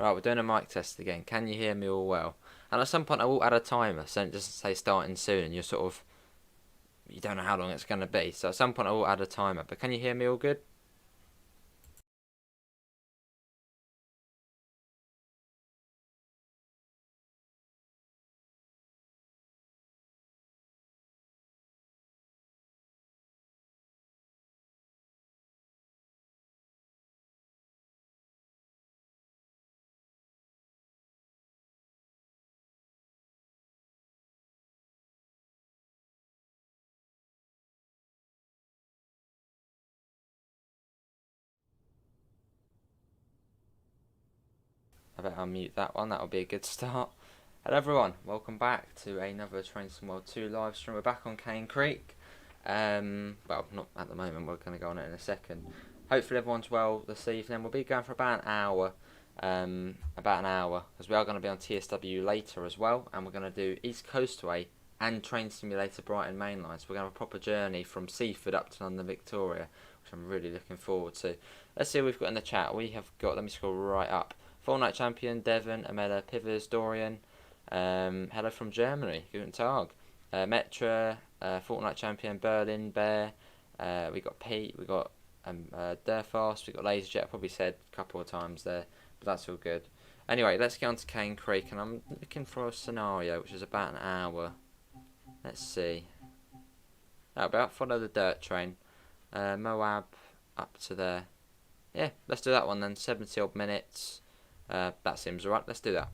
Right, we're doing a mic test again. Can you hear me all well? And at some point I will add a timer, so it doesn't say starting soon and you don't know how long it's going to be. So at some point I will add a timer, but can you hear me all good? I bet I'll mute that one, that'll be a good start. Hello everyone, welcome back to another Train Sim World 2 live stream. We're back on Cane Creek. Well, not at the moment, we're going to go on it in a second. Hopefully everyone's well this evening. We'll be going for about an hour. Because we are going to be on TSW later as well, and we're going to do East Coastway and Train Simulator Brighton Main Line. So we're going to have a proper journey from Seaford up to London Victoria, which I'm really looking forward to. Let's see what we've got in the chat. We have got, let me scroll right up. Fortnite Champion, Devon, Amela, Pivers, Dorian. Hello from Germany, Guten Tag. Metra, Fortnite Champion, Berlin, Bear. We got Pete, we got Durfast, we got Laserjet. I probably said a couple of times there, but that's all good. Anyway, let's get on to Cane Creek, and I'm looking for a scenario which is about an hour. Let's see. About follow the dirt train. Moab up to there. Yeah, let's do that one then. 70 odd minutes. That seems alright. Let's do that.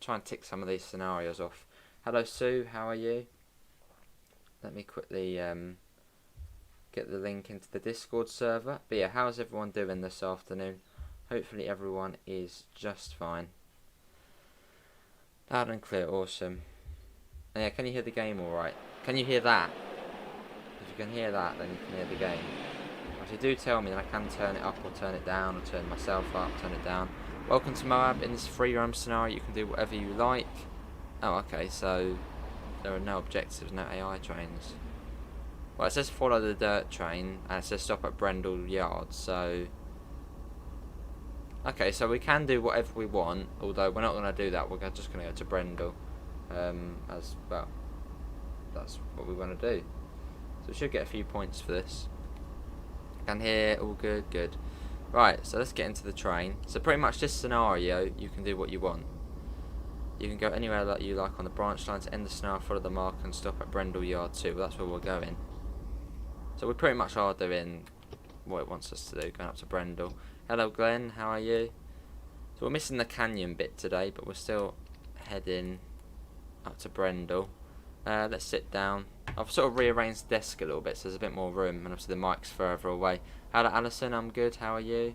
Try and tick some of these scenarios off. Hello Sue, how are you? Let me quickly get the link into the Discord server. But yeah, how's everyone doing this afternoon? Hopefully everyone is just fine. Loud and clear, awesome. And yeah, can you hear the game alright? Can you hear that? If you can hear that, then you can hear the game. If you do tell me, then I can turn it up or turn it down, or turn myself up, turn it down. Welcome to Moab. In this free roam scenario, you can do whatever you like. Oh, okay, so there are no objectives, no AI trains. Well, it says follow the dirt train, and it says stop at Brendel Yard, so... Okay, so we can do whatever we want, although we're not going to do that. We're just going to go to Brendel. As well, that's what we want to do. So we should get a few points for this. Can hear, all good, good. Right, so let's get into the train. So pretty much this scenario, you can do what you want. You can go anywhere that you like on the branch line to end the scenario, follow the mark and stop at Brendel Yard 2. Well, that's where we're going. So we pretty much are doing what it wants us to do, going up to Brendel. Hello Glenn, how are you? So we're missing the canyon bit today, but we're still heading up to Brendel. Let's sit down. I've sort of rearranged the desk a little bit so there's a bit more room, and obviously the mic's further away. Hello Alison, I'm good, how are you?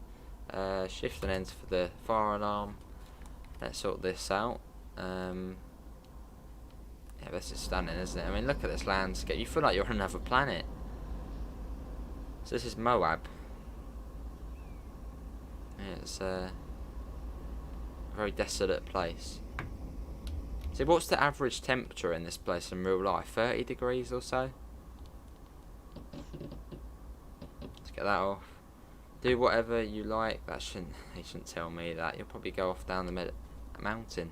Shift and enter for the fire alarm. Let's sort this out. Yeah, this is stunning, isn't it? I mean, look at this landscape. You feel like you're on another planet. So this is Moab. Yeah, it's a very desolate place. So what's the average temperature in this place in real life? 30 degrees or so? Let's get that off. Do whatever you like. They shouldn't tell me that. You'll probably go off down the mountain.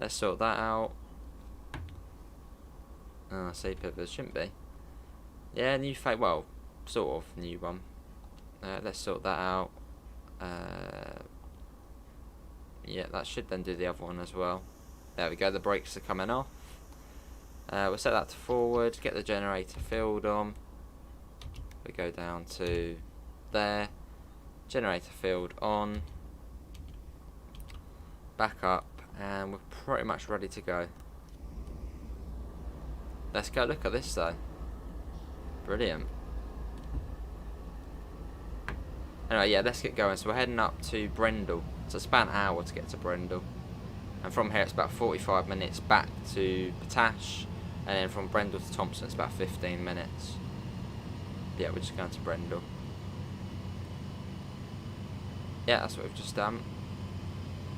Let's sort that out. Oh, see, pivot shouldn't be. Yeah, new fate. Well, sort of new one. Let's sort that out. Yeah, that should then do the other one as well. There we go, the brakes are coming off. We'll set that to forward, get the generator filled on. We go down to there. Generator filled on. Back up, and we're pretty much ready to go. Let's go, look at this though. Brilliant. Anyway, yeah, let's get going. So we're heading up to Brendel. So it's about an hour to get to Brendel. And from here it's about 45 minutes back to Potash, and then from Brendel to Thompson it's about 15 minutes. Yeah, we're just going to Brendel. Yeah, that's what we've just done.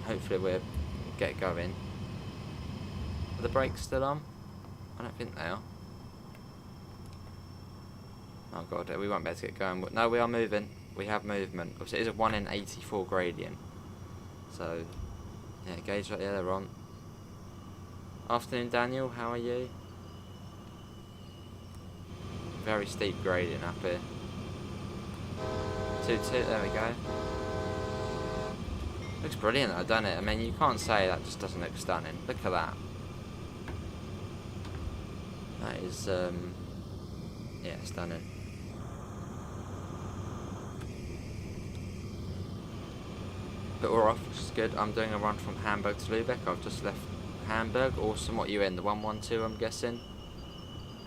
Hopefully we'll get going. Are the brakes still on? I don't think they are. Oh god, we won't be able to get going. No, we are moving. We have movement. It is a 1 in 84 gradient. So yeah, gauge right, yeah, they're on. Afternoon, Daniel, how are you? Very steep gradient up here. 2-2, there we go. Looks brilliant though, doesn't it? I mean, you can't say that just doesn't look stunning. Look at that. That is, yeah, stunning. But we're off, which is good. I'm doing a run from Hamburg to Lübeck. I've just left Hamburg. Awesome. What are you in? The 112, I'm guessing?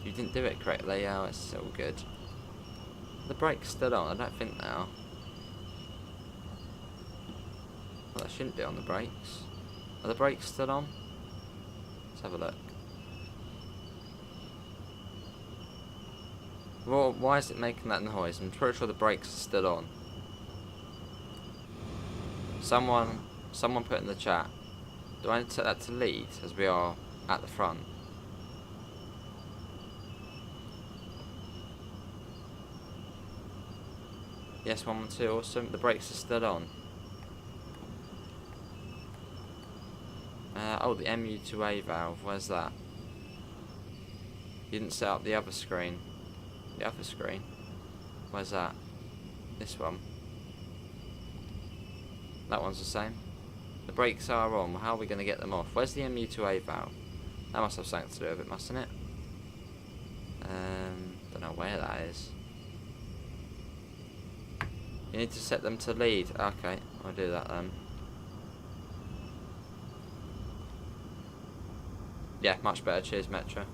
You didn't do it correctly. Oh, it's so good. The brakes still on? I don't think they are. Well, they shouldn't be on the brakes. Are the brakes still on? Let's have a look. Well, why is it making that noise? I'm pretty sure the brakes are still on. Someone put in the chat. Do I need to set that to lead as we are at the front? Yes, 112, awesome. The brakes are still on. Oh, the MU2A valve, where's that? You didn't set up the other screen. The other screen? Where's that? This one. That one's the same. The brakes are on. How are we going to get them off? Where's the MU2A valve? That must have something to do with it, mustn't it? Don't know where that is. You need to set them to lead. Okay, I'll do that then. Yeah, much better. Cheers, Metro.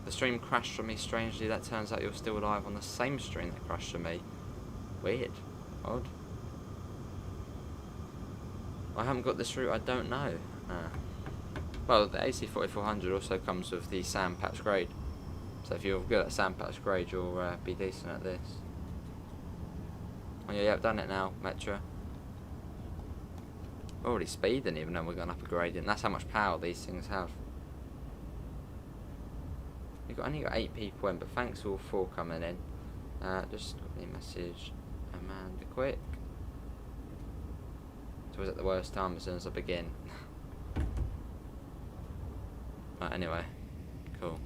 The stream crashed for me strangely. That turns out you're still alive on the same stream that crashed for me. Weird. Odd. I haven't got this route, I don't know. Well, the AC4400 also comes with the sand patch grade. So if you're good at sand patch grade, you'll be decent at this. Oh yeah, I've done it now, Metro. Already speeding even though we're going up a gradient. That's how much power these things have. We've only got 8 people in, but thanks all 4 coming in. Just got the message, Amanda, quick. It's always at the worst time as soon as I begin. Right, anyway, cool.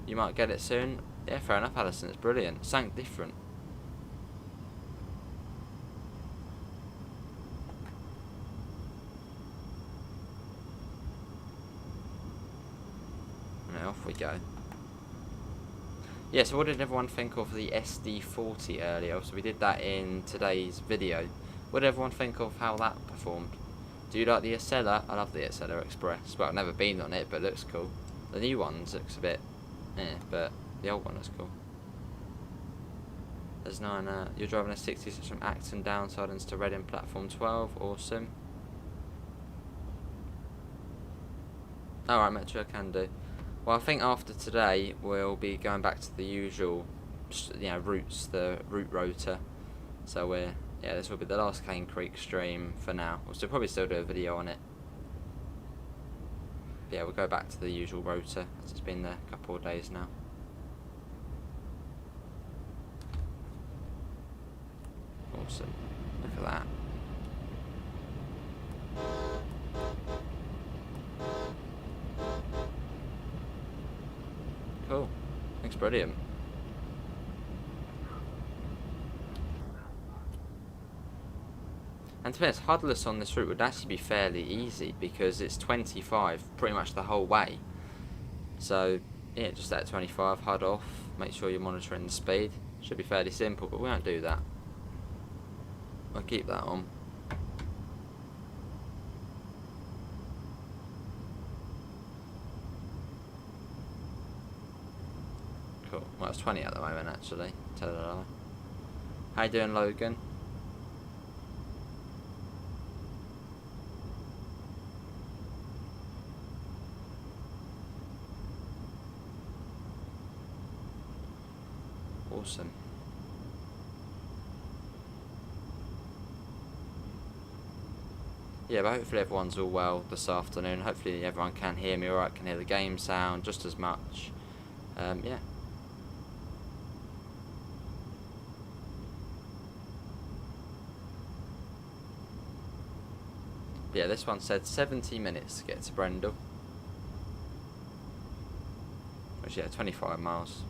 You might get it soon. Yeah, fair enough, Alison. It's brilliant. Something different. And off we go. Yeah, so what did everyone think of the SD40 earlier? So we did that in today's video. What did everyone think of how that performed? Do you like the Acela? I love the Acela Express. Well, I've never been on it, but it looks cool. The new one looks a bit but the old one looks cool. There's 9, you're driving a 66 from Acton downsidings to Reading platform 12, awesome. Alright, Metro, can do. Well, I think after today we'll be going back to the usual, routes, the route rotor. So this will be the last Cane Creek stream for now. We'll probably still do a video on it. But yeah, we'll go back to the usual rotor as it's been there a couple of days now. Awesome. Look at that. Cool. Looks brilliant. And to be honest, hudless on this route would actually be fairly easy because it's 25 pretty much the whole way. So yeah, just at 25, HUD off, make sure you're monitoring the speed. Should be fairly simple, but we won't do that. I'll keep that on. Cool. Well, it's 20 at the moment actually. Tell it a lie. How you doing, Logan? Awesome. Yeah, but hopefully everyone's all well this afternoon. Hopefully everyone can hear me alright, can hear the game sound just as much. Yeah. But yeah, this one said 70 minutes to get to Brendel. Which, yeah, 25 miles.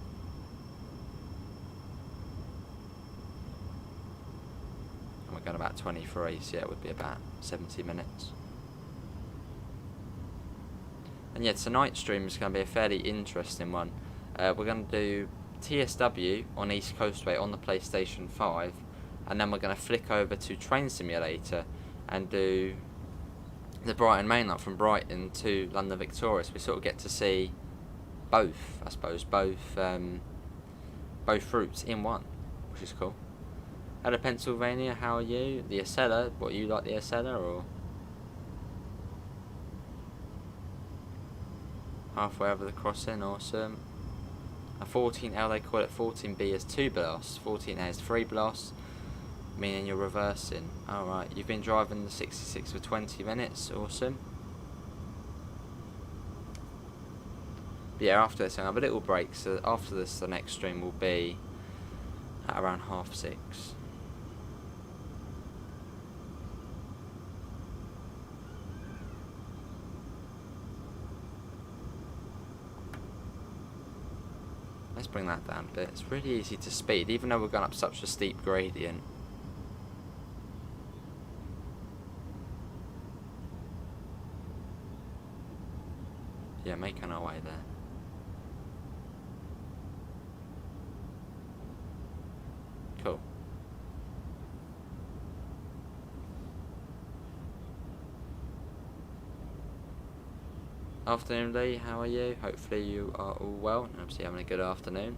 And we're going about 23, so yeah, it would be about 70 minutes. And yeah, tonight's stream is going to be a fairly interesting one. We're going to do TSW on East Coastway on the PlayStation 5, and then we're going to flick over to Train Simulator and do the Brighton main line from Brighton to London Victoria. So we sort of get to see both, I suppose, both routes in one, which is cool. Hello Pennsylvania, how are you? The Acela, what, you like the Acela or? Halfway over the crossing, awesome. A 14L, they call it. 14B is 2 blasts, 14A is 3 blasts, meaning you're reversing. Alright, you've been driving the 66 for 20 minutes, awesome. But yeah, after this, I'll have a little break, so after this, the next stream will be at around 6:30. Let's bring that down a bit. It's really easy to speed, even though we're going up such a steep gradient. Yeah, making our way there. Cool. Afternoon, Lee, how are you? Hopefully you are all well and obviously having a good afternoon.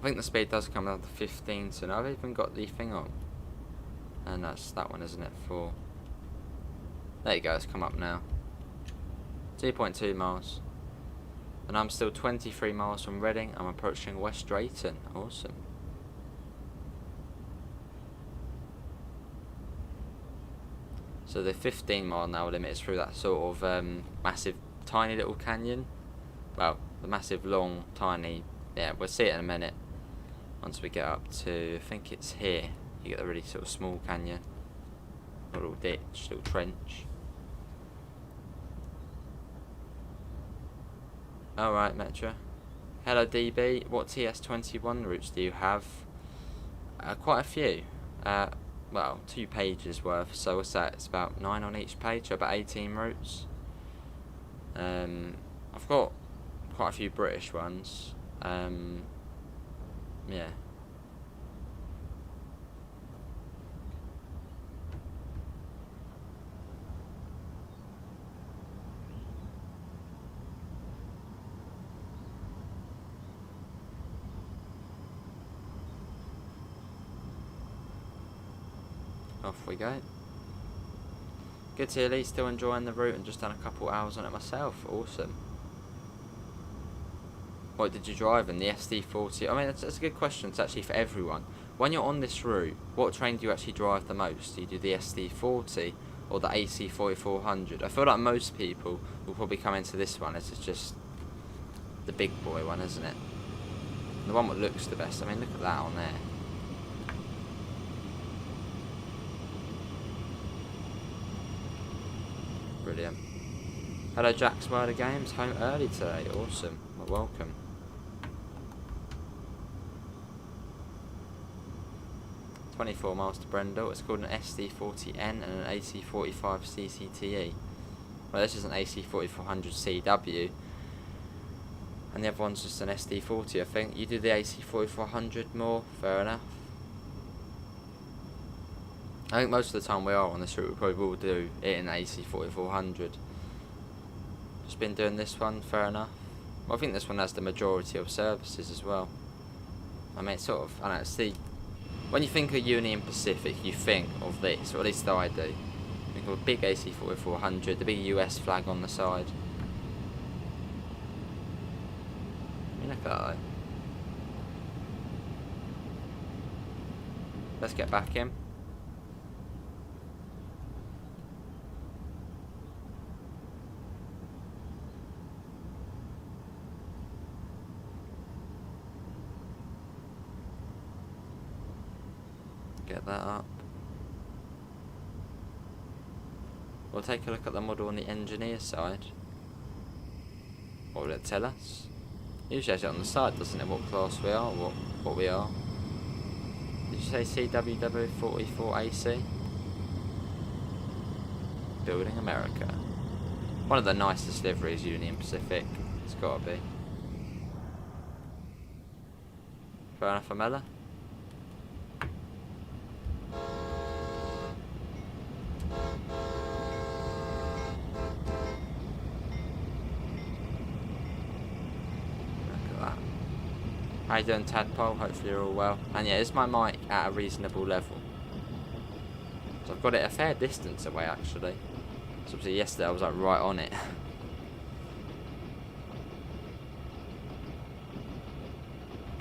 I think the speed does come down to 15 soon. I've even got the thing on. And that's that one, isn't it? For there you go, it's come up now. 2.2 miles. And I'm still 23 miles from Reading. I'm approaching West Drayton. Awesome. So the 15-mile an hour limit is through that sort of massive, tiny little canyon. Well, the massive, long, tiny. Yeah, we'll see it in a minute. Once we get up to, I think it's here. You get the really sort of small canyon, little ditch, little trench. Alright, Metro. Hello, DB. What TS21 routes do you have? Quite a few. Well, 2 pages worth, so what's that? It's about 9 on each page, so about 18 routes. I've got quite a few British ones. Yeah. Off we go. Good to hear Lee still enjoying the route and just done a couple hours on it myself. Awesome. What did you drive in? The SD40? I mean, that's a good question. It's actually for everyone. When you're on this route, what train do you actually drive the most? Do you do the SD40 or the AC4400? I feel like most people will probably come into this one. This is just the big boy one, isn't it? The one that looks the best. I mean, look at that on there. Brilliant. Hello, Jack's World of Games. Home early today. Awesome. Well, welcome. $24 miles to Brendel. It's called an SD40N and an AC45 CCTE. Well, this is an AC4400 CW. And the other one's just an SD40, I think. You do the AC4400 more. Fair enough. I think most of the time we are on this route, we probably will do it in AC4400. Just been doing this one, fair enough. Well, I think this one has the majority of services as well. I mean, it's sort of, I don't know, it's the, when you think of Union Pacific, you think of this, or at least I do. You think of a big AC4400, the big US flag on the side. I mean, look at that though. Let's get back in. Get that up. We'll take a look at the model on the engineer side. What will it tell us? Usually has it on the side, doesn't it, what class we are, what we are. Did you say CWW44AC? Building America. One of the nicest liveries, Union Pacific. It's gotta be. Fair enough, Amela. How you doing, Tadpole? Hopefully you're all well. And yeah, is my mic at a reasonable level? So I've got it a fair distance away actually. So obviously yesterday I was like right on it.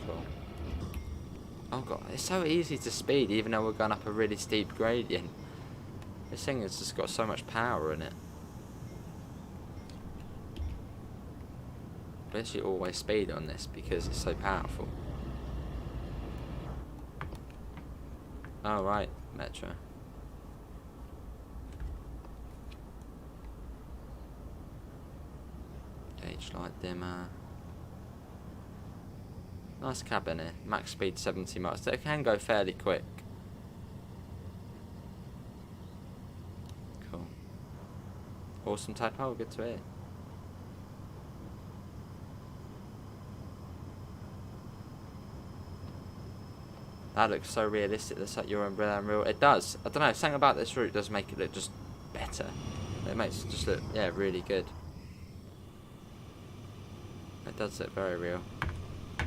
Cool. Oh god, it's so easy to speed even though we're going up a really steep gradient. This thing has just got so much power in it. Literally always speed on this because it's so powerful. Oh right, Metro. Gauge light dimmer. Nice cabin here. Max speed 70 miles. So it can go fairly quick. Cool. Awesome typo, good to hear. That looks so realistic. That's like your umbrella and real. It does. I don't know. Something about this route does make it look just better. It makes it just look, yeah, really good. It does look very real.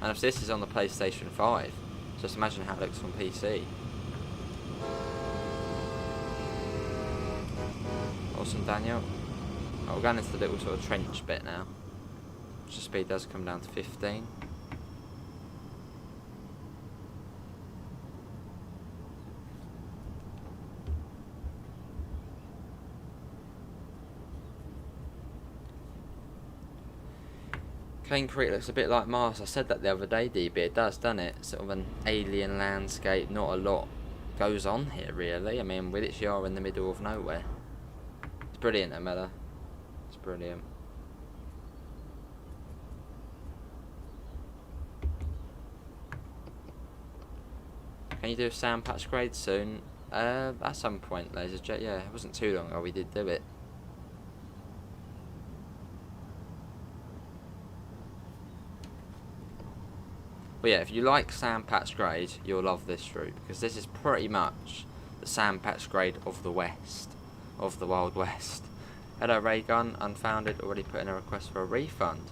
And if this is on the PlayStation 5, just imagine how it looks on PC. Awesome, Daniel. Oh, we're going into the little sort of trench bit now. So speed does come down to 15. Cane Creek looks a bit like Mars. I said that the other day, DB. It does, doesn't it? Sort of an alien landscape. Not a lot goes on here, really. I mean, we literally are in the middle of nowhere. It's brilliant, Amela. It's brilliant. Can you do a sand patch grade soon? At some point, Laser Jet. Yeah, it wasn't too long ago we did do it. But yeah, if you like sand patch grade, you'll love this route because this is pretty much the sand patch grade of the West, of the Wild West. Hello Raygun, Unfounded, already put in a request for a refund.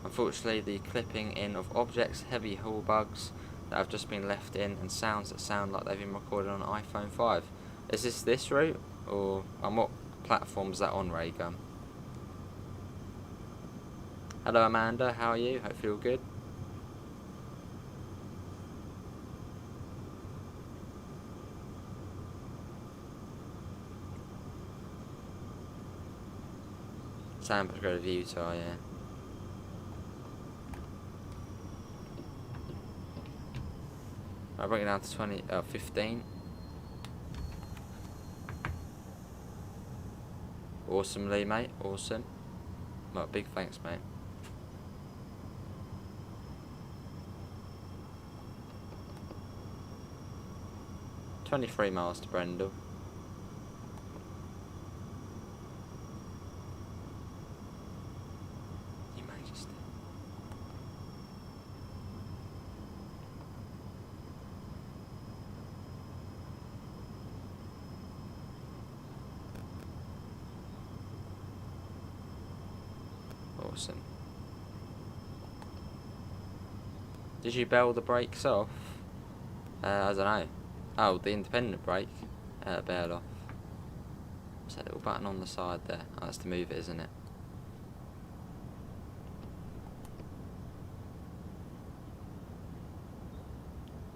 Unfortunately, the clipping in of objects, heavy hull bugs that have just been left in, and sounds that sound like they've been recorded on an iPhone 5. Is this route, or on what platform is that on, Raygun? Hello Amanda, how are you? Hope you're all good. Sand patch grade of Utah, yeah. I'll bring it down to 15. Awesome, Lee, mate. Awesome. Well, big thanks, mate. $23 miles to Brendel. Awesome. Did you bail the brakes off? I don't know. Oh, the independent brake. Bail off. What's that little button on the side there? Oh, that's to move it, isn't it?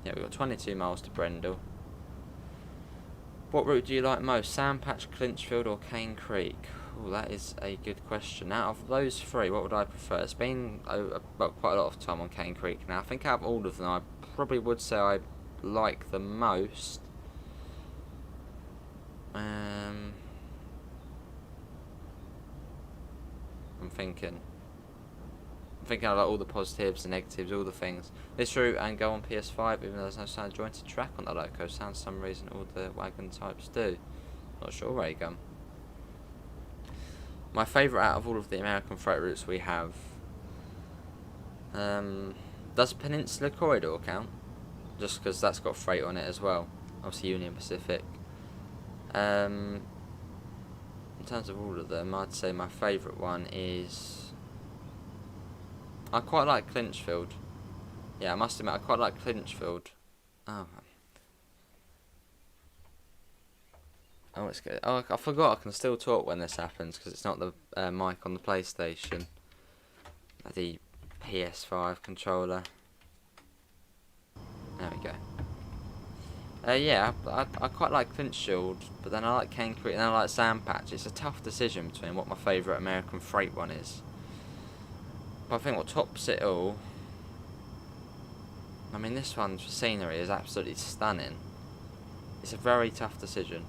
Yeah, we've got 22 miles to Brendel. What route do you like most? Sandpatch, Clinchfield or Cane Creek? Oh, that is a good question. Out of those three, what would I prefer? It's been well, quite a lot of time on Cane Creek now. I think out of all of them, I probably would say I like the most. I'm thinking of like all the positives and negatives, all the things. This route and go on PS5, even though there's no sound jointed track on the loco. Sounds for some reason all the wagon types do. Not sure, Ray Gum. My favourite out of all of the American freight routes we have. Does Peninsula Corridor count? Just because that's got freight on it as well. Obviously Union Pacific. In terms of all of them, I'd say my favourite one is... I quite like Clinchfield. Yeah, I must admit, I quite like Clinchfield. Oh, it's good. Oh, I forgot I can still talk when this happens because it's not the mic on the PlayStation. The PS5 controller. There we go. Yeah, I quite like Clinchfield, but then I like Cane Creek and then I like Sandpatch. It's a tough decision between what my favourite American freight one is. But I think what tops it all... I mean, this one's scenery is absolutely stunning. It's a very tough decision.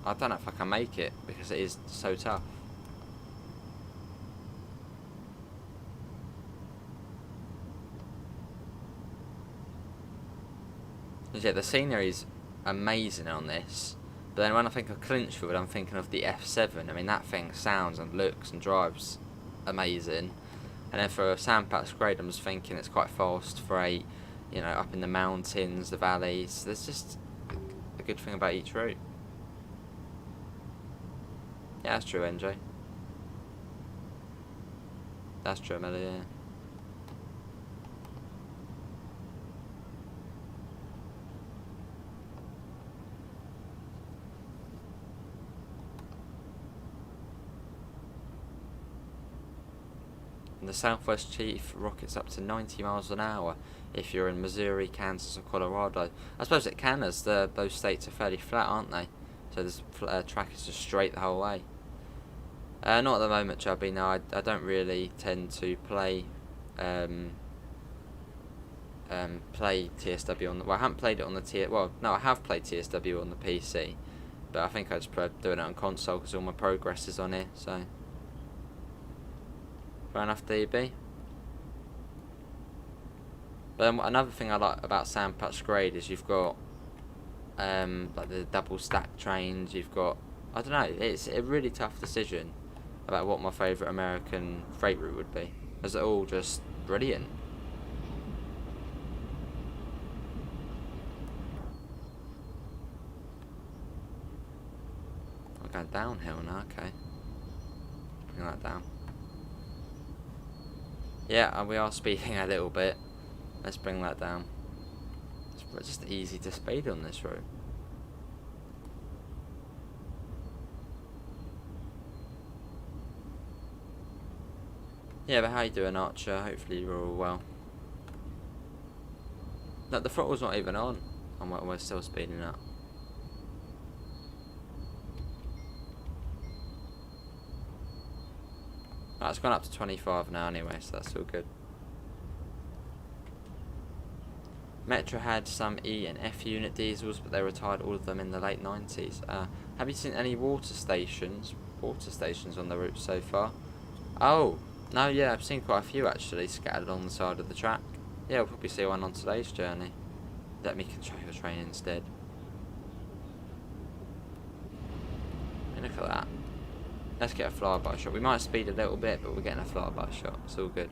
I don't know if I can make it because it is so tough. Yeah, the scenery's amazing on this. But then when I think of Clinchfield, I'm thinking of the F7. I mean, that thing sounds and looks and drives amazing. And then for Sandpatch Grade, I'm just thinking it's quite fast freight, you know, up in the mountains, the valleys. There's just a good thing about each route. Yeah, that's true, NJ. That's true, Amelia, yeah. And the Southwest Chief rockets up to 90 miles an hour if you're in Missouri, Kansas or Colorado. I suppose it can, as those states are fairly flat, aren't they? So this track is just straight the whole way. Not at the moment, Chubby. No, I don't really tend to play TSW on the... Well, I haven't played it on the Well, no, I have played TSW on the PC, but I think I just prefer doing it on console because all my progress is on it. So fair enough, DB. But another thing I like about Sandpatch Grade is you've got like the double stack trains. You've got, I don't know, it's a really tough decision about what my favourite American freight route would be, as they're all just brilliant. I'm going downhill now, okay. Bring that down. Yeah, and we are speeding a little bit. Let's bring that down. It's just easy to speed on this road. Yeah, but how you doing, Archer? Hopefully you're all well. No, the throttle's not even on, and we're still speeding up. Right, it's gone up to 25 now anyway, so that's all good. Metro had some E and F unit diesels, but they retired all of them in the late 90s. Have you seen any water stations on the route so far? Oh, no, yeah, I've seen quite a few actually scattered along the side of the track. Yeah, we'll probably see one on today's journey. Let me control your train instead. Hey, look at that. Let's get a flyby shot. We might speed a little bit, but we're getting a flyby shot. It's all good.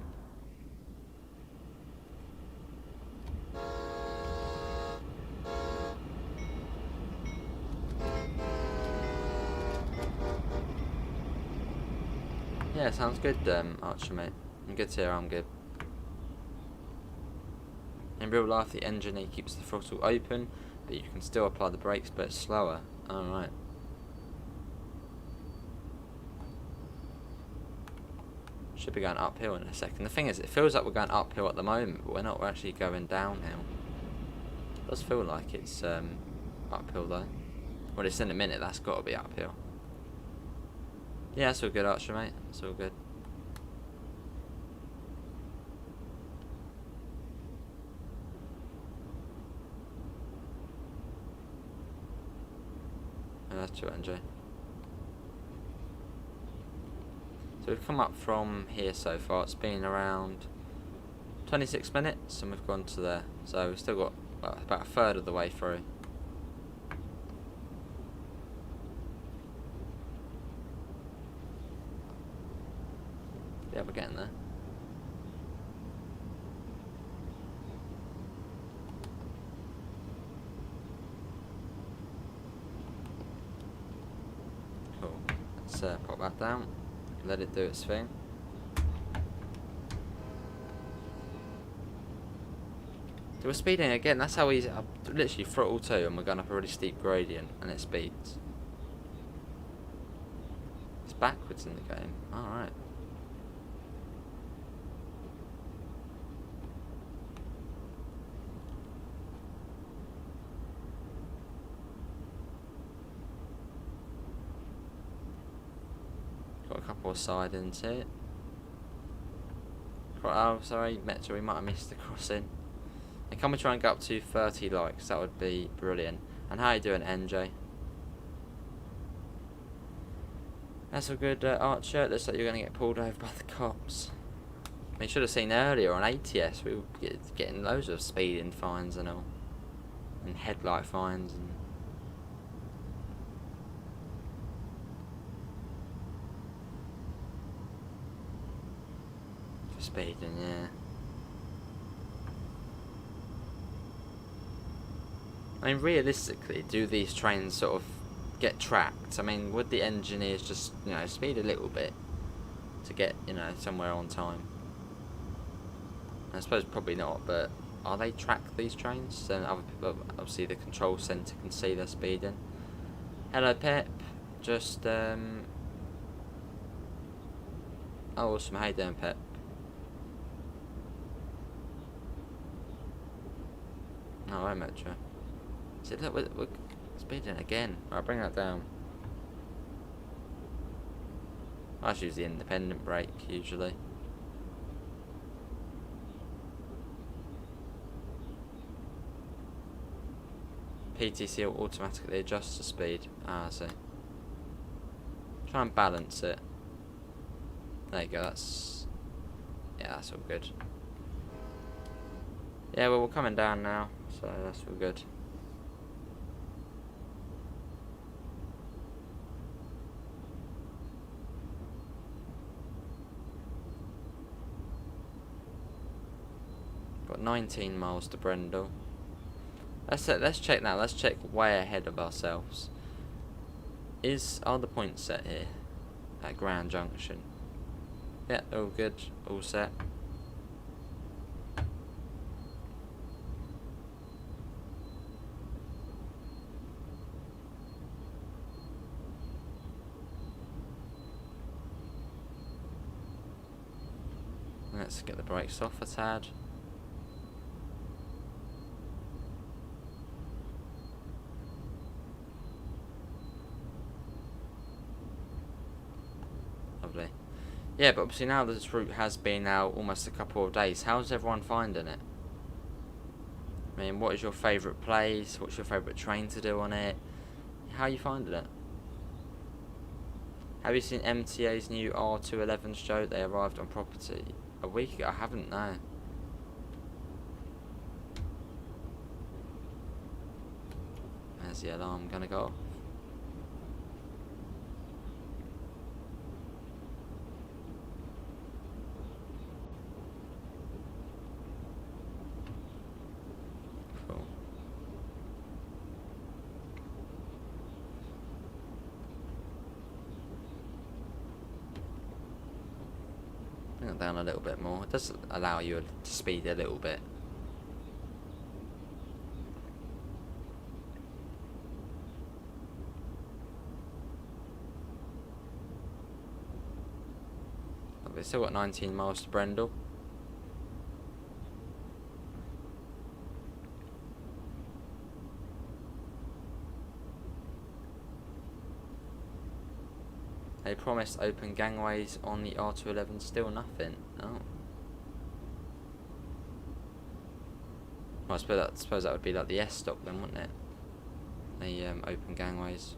Yeah, sounds good, Archer, mate. I'm good to hear, I'm good. In real life, the engineer keeps the throttle open, but you can still apply the brakes, but it's slower. Alright. Should be going uphill in a second. The thing is, it feels like we're going uphill at the moment, but we're not. We're actually going downhill. It does feel like it's uphill though. Well, it's in a minute. That's got to be uphill. Yeah, that's all good, Archer, mate. That's all good. Yeah, that's true, NJ. So we've come up from here so far. It's been around 26 minutes and we've gone to there. So we've still got about a third of the way through. Yeah, we're getting there. Cool. Let's pop that down. Let it do its thing. So we're speeding again. That's how easy. Literally throttle 2 and we're going up a really steep gradient and it speeds. It's backwards in the game. Alright. Got a couple of sidings here. Oh, sorry, Metro, we might have missed the crossing. And can we try and get up to 30 likes? That would be brilliant. And how you doing, NJ? That's a good Archer. Looks like you're going to get pulled over by the cops. I mean, you should have seen earlier on ATS, we were getting loads of speeding fines and all. And headlight fines and... for speeding, yeah. I mean, realistically, do these trains sort of get tracked? I mean, would the engineers just, you know, speed a little bit to get, you know, somewhere on time? I suppose probably not, but are they tracked, these trains? Then other people, obviously the control centre can see they're speeding. Hello, Pep. Just, oh, awesome. How you doing, Pep? Oh, hi, Metro. See, look, we're speeding again. Right, bring that down. I just use the independent brake, usually. PTC will automatically adjust the speed. Ah, I see. Try and balance it. There you go, that's... yeah, that's all good. Yeah, well, we're coming down now, so that's all good. Got 19 miles to Brendel. Let's check now. Let's check way ahead of ourselves. Are the points set here at Grand Junction? Yeah, all good, all set. Let's get the brakes off a tad. Lovely. Yeah, but obviously now this route has been out almost a couple of days. How's everyone finding it? I mean, what is your favourite place? What's your favourite train to do on it? How are you finding it? Have you seen MTA's new R211 show? They arrived on property a week ago. I haven't, no. There's the alarm gonna go off. Cool. Bring it down a little bit more. It does allow you to speed a little bit. We've still got 19 miles to Brendel. They promised open gangways on the R211, still nothing. Oh. Well, I suppose that would be like the S stop then, wouldn't it? The open gangways.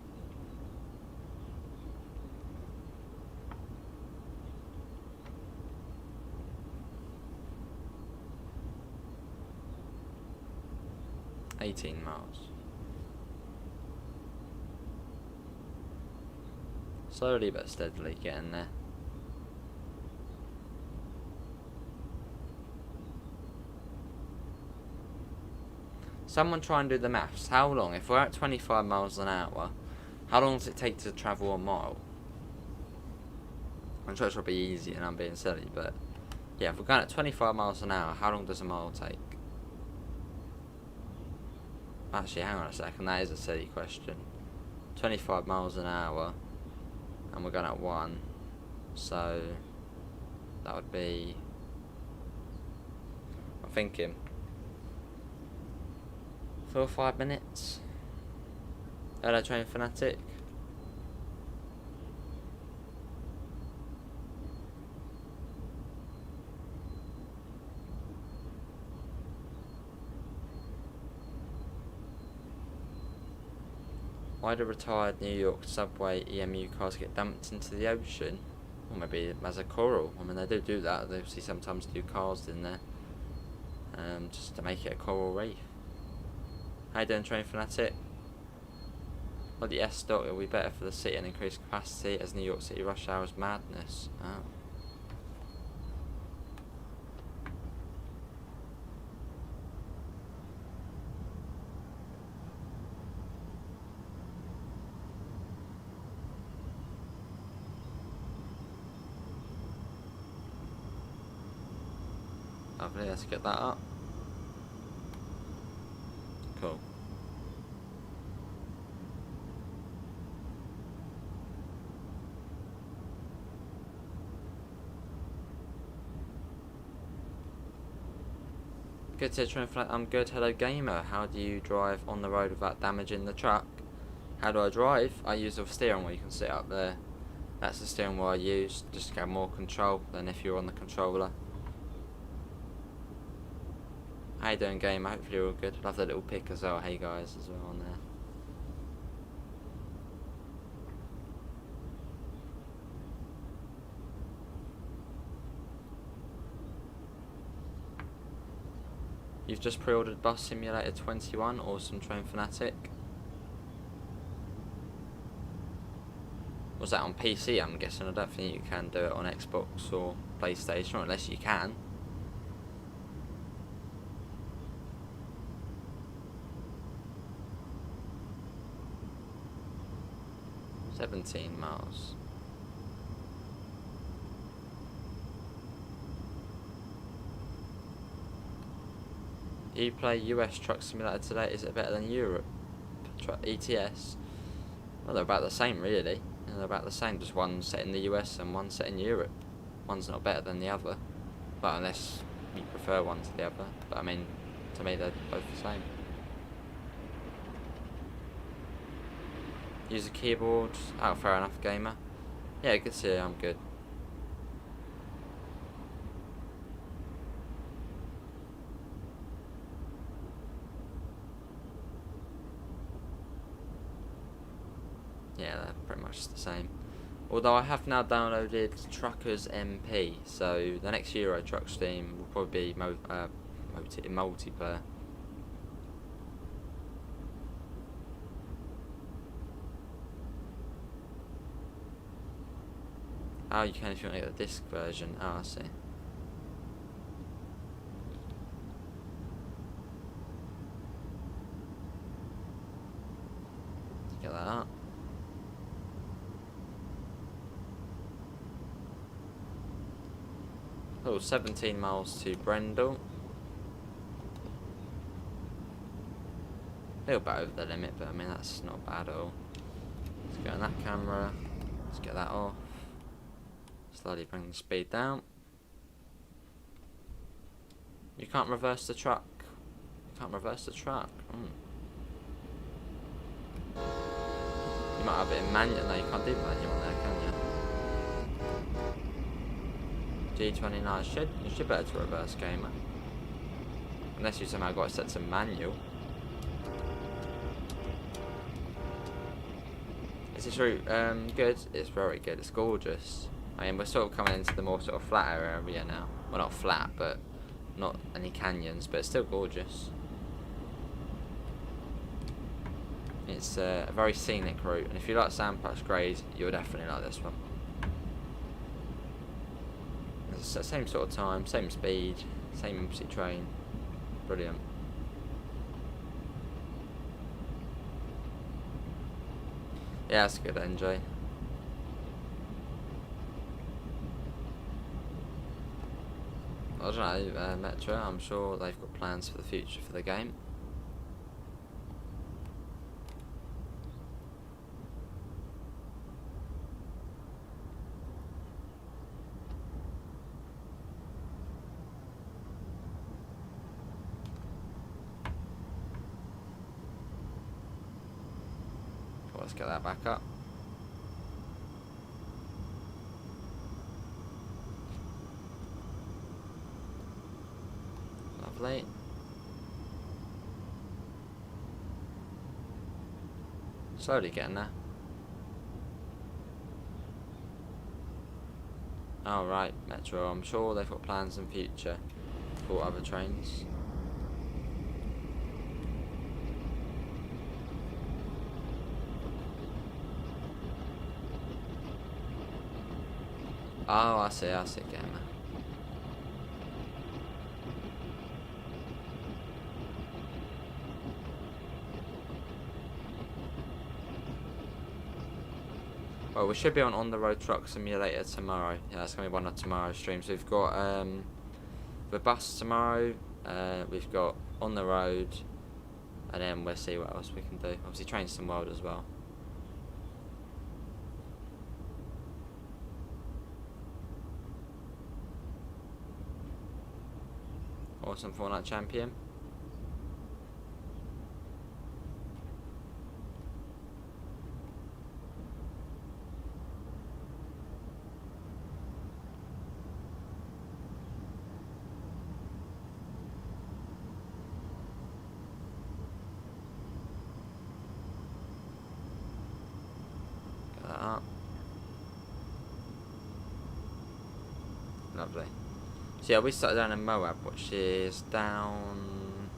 18 miles. Slowly but steadily getting there. Someone try and do the maths. How long, if we're at 25 miles an hour, how long does it take to travel a mile? I'm sure it's probably easy and I'm being silly, but yeah, if we're going at 25 miles an hour, how long does a mile take? Actually, hang on a second, that is a silly question. 25 miles an hour, and we're going at 1, so that would be, I'm thinking, 4 or 5 minutes. Hello, Train Fanatic. Why do retired New York subway EMU cars get dumped into the ocean? Or maybe as a coral. I mean, they do that. They obviously sometimes do cars in there, just to make it a coral reef. How you doing, Train Fanatic? Well, the S dot will be better for the city and increase capacity as New York City rush hour is madness. Oh. Lovely, let's get that up. Cool. Good to try and I'm good. Hello gamer. How do you drive on the road without damaging the truck? How do I drive? I use the steering wheel you can see up there. That's the steering wheel I use, just to get more control than if you're on the controller. How you doing, gamer? Hopefully you're all good. Love the little pic as well. Hey guys, as well on there. You've just pre-ordered Bus Simulator 21. Awesome, Train Fanatic. Was that on PC? I'm guessing. I don't think you can do it on Xbox or PlayStation, or unless you can. $17 miles. You play US Truck Simulator today. Is it better than Europe ETS? Well, they're about the same, really. They're about the same. Just one set in the US and one set in Europe. One's not better than the other, but unless you prefer one to the other. But I mean, to me, they're both the same. Use a keyboard. Oh, fair enough, gamer. Yeah, good to see you. I'm good. Yeah, they're pretty much the same. Although I have now downloaded Truckers MP, so the next Euro Truck Steam will probably be multiplayer. Oh, you can if you want to get the disc version. Oh, I see. Get that up. Oh, 17 miles to Brendel. A little bit over the limit, but I mean that's not bad at all. Let's go on that camera. Let's get that off. Slowly bring the speed down. You can't reverse the truck. You can't reverse the truck. You might have it in manual. No, you can't do manual on there, can you? G29. You should be able to reverse, gamer. Unless you somehow got it set to manual. Is it true? Good. It's very good. It's gorgeous. I mean, we're sort of coming into the more sort of flatter area now. Well, not flat, but not any canyons, but it's still gorgeous. It's a very scenic route, and if you like sandpatch grade, you'll definitely like this one. It's the same sort of time, same speed, same opposite train. Brilliant. Yeah, that's good, NJ. I don't know, Metro, I'm sure they've got plans for the future for the game. Let's get that back up. Lovely. Slowly getting there. Oh right, Metro, I'm sure they've got plans in future for other trains. Oh, I see, getting there. Well, we should be on the road truck simulator tomorrow. Yeah, that's going to be one of tomorrow's streams. We've got the bus tomorrow, we've got on the road, and then we'll see what else we can do. Obviously train some world as well. Awesome Fortnite champion. Get that up. Lovely. So yeah, we started down in Moab, which is down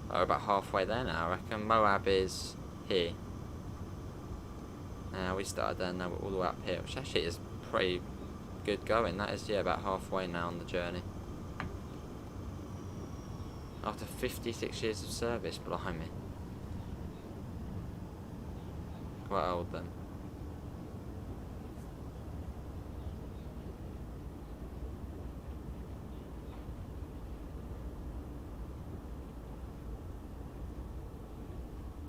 about halfway there now, I reckon. Moab is here. Now we started there, now we're all the way up here, which actually is pretty good going. That is, yeah, about halfway now on the journey. After 56 years of service, blimey. Quite old then.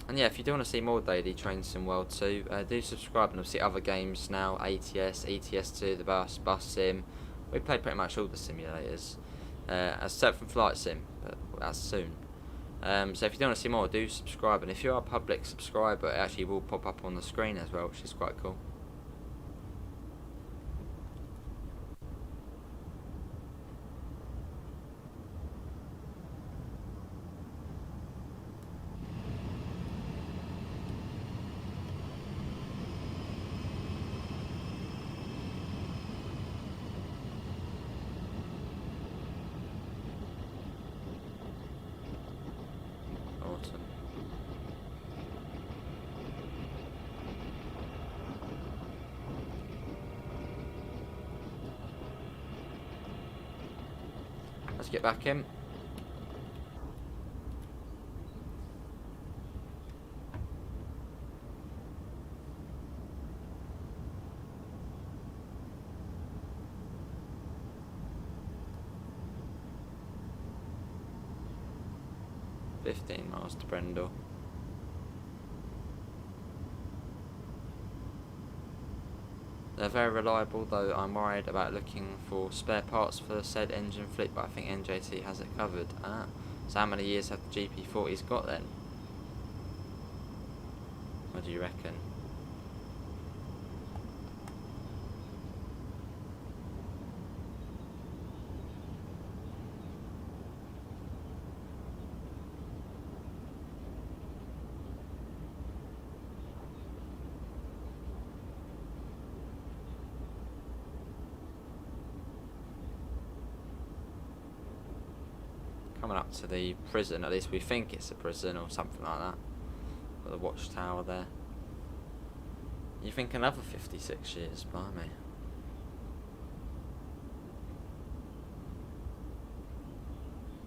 And yeah, if you do want to see more daily Train Sim World 2, do subscribe, and obviously other games now, ATS, ETS2, the bus sim. We play pretty much all the simulators, except from Flight Sim, but that's soon. So if you do want to see more, do subscribe, and if you are a public subscriber, it actually will pop up on the screen as well, which is quite cool. Awesome. Let's get back in. $15 miles to Brendel. They're very reliable, though I'm worried about looking for spare parts for said engine fleet, but I think NJT has it covered. So how many years have the GP40s got then? What do you reckon? Coming up to the prison, at least we think it's a prison or something like that. Got the watchtower there. You think another 56 years, blimey.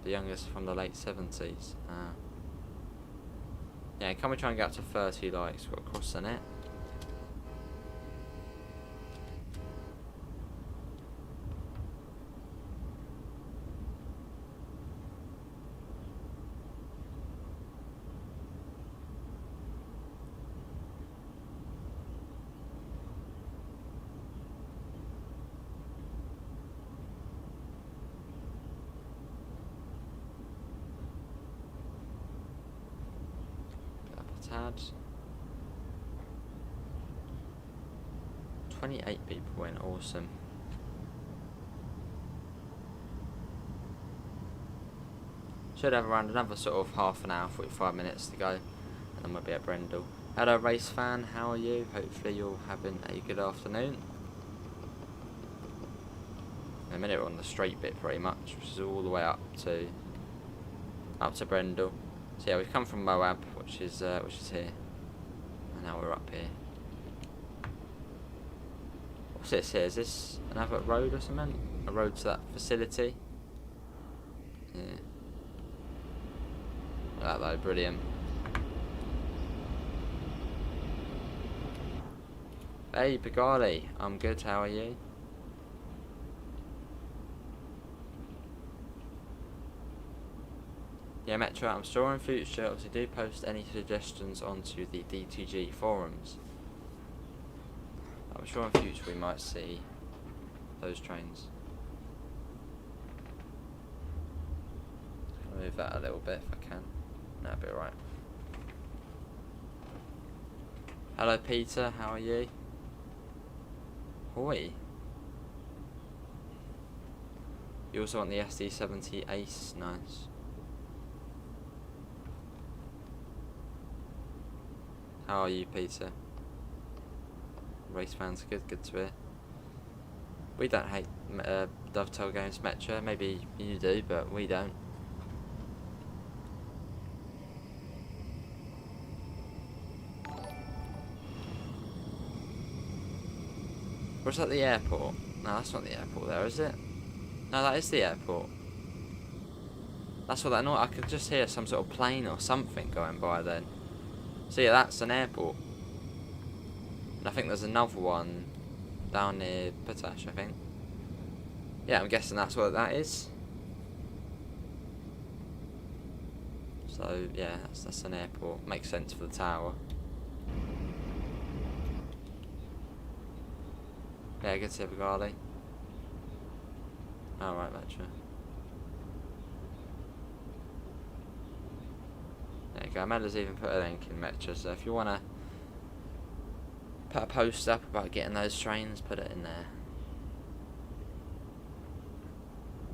The youngest from the late 70s. Yeah, can we try and get up to 30 likes? Got across the net. Had 28 people went, awesome. Should have around another sort of half an hour, 45 minutes to go, and then we'll be at Brendel. Hello race fan, how are you? Hopefully you're having a good afternoon. In a minute we're on the straight bit pretty much, which is all the way up to Brendel. So yeah, we've come from Moab, which is here, and now we're up here. What's this here? Is this another road or something? A road to that facility? Yeah. Look at that though, brilliant. Hey Pigali, I'm good, how are you? Yeah, Metro, I'm sure in future, obviously do post any suggestions onto the D2G forums. I'm sure in future we might see those trains. I'll move that a little bit if I can. That'll be alright. Hello Peter, how are you? Hoi. You also want the SD70 Ace, nice. How are you, Peter? Race fans, good to hear. We don't hate Dovetail Games Metro. Maybe you do, but we don't. Was that the airport? No, that's not the airport there, is it? No, that is the airport. That's what that noise. I could just hear some sort of plane or something going by then. So yeah, that's an airport. And I think there's another one down near Potash, I think. Yeah, I'm guessing that's what that is. So yeah, that's an airport. Makes sense for the tower. Yeah, good to see you, Pigali. Alright, Metro. There you go, Amanda's even put a link in Metro, so if you want to put a post up about getting those trains, put it in there.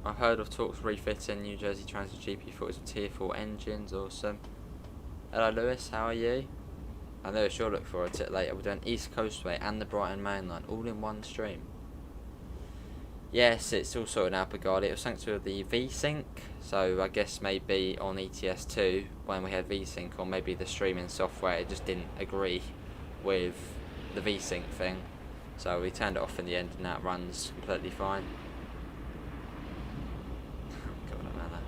I've heard of talks refitting New Jersey Transit GP40s with Tier 4 engines, awesome. Hello Lewis, how are you? I know you'll look forward to it later. We're doing East Coastway and the Brighton Main Line all in one stream. Yes, it's all sorted out, Pigali. It was thanks to the VSync, so I guess maybe on ETS2 when we had VSync, or maybe the streaming software, it just didn't agree with the VSync thing. So we turned it off in the end and now it runs completely fine. God, I know that.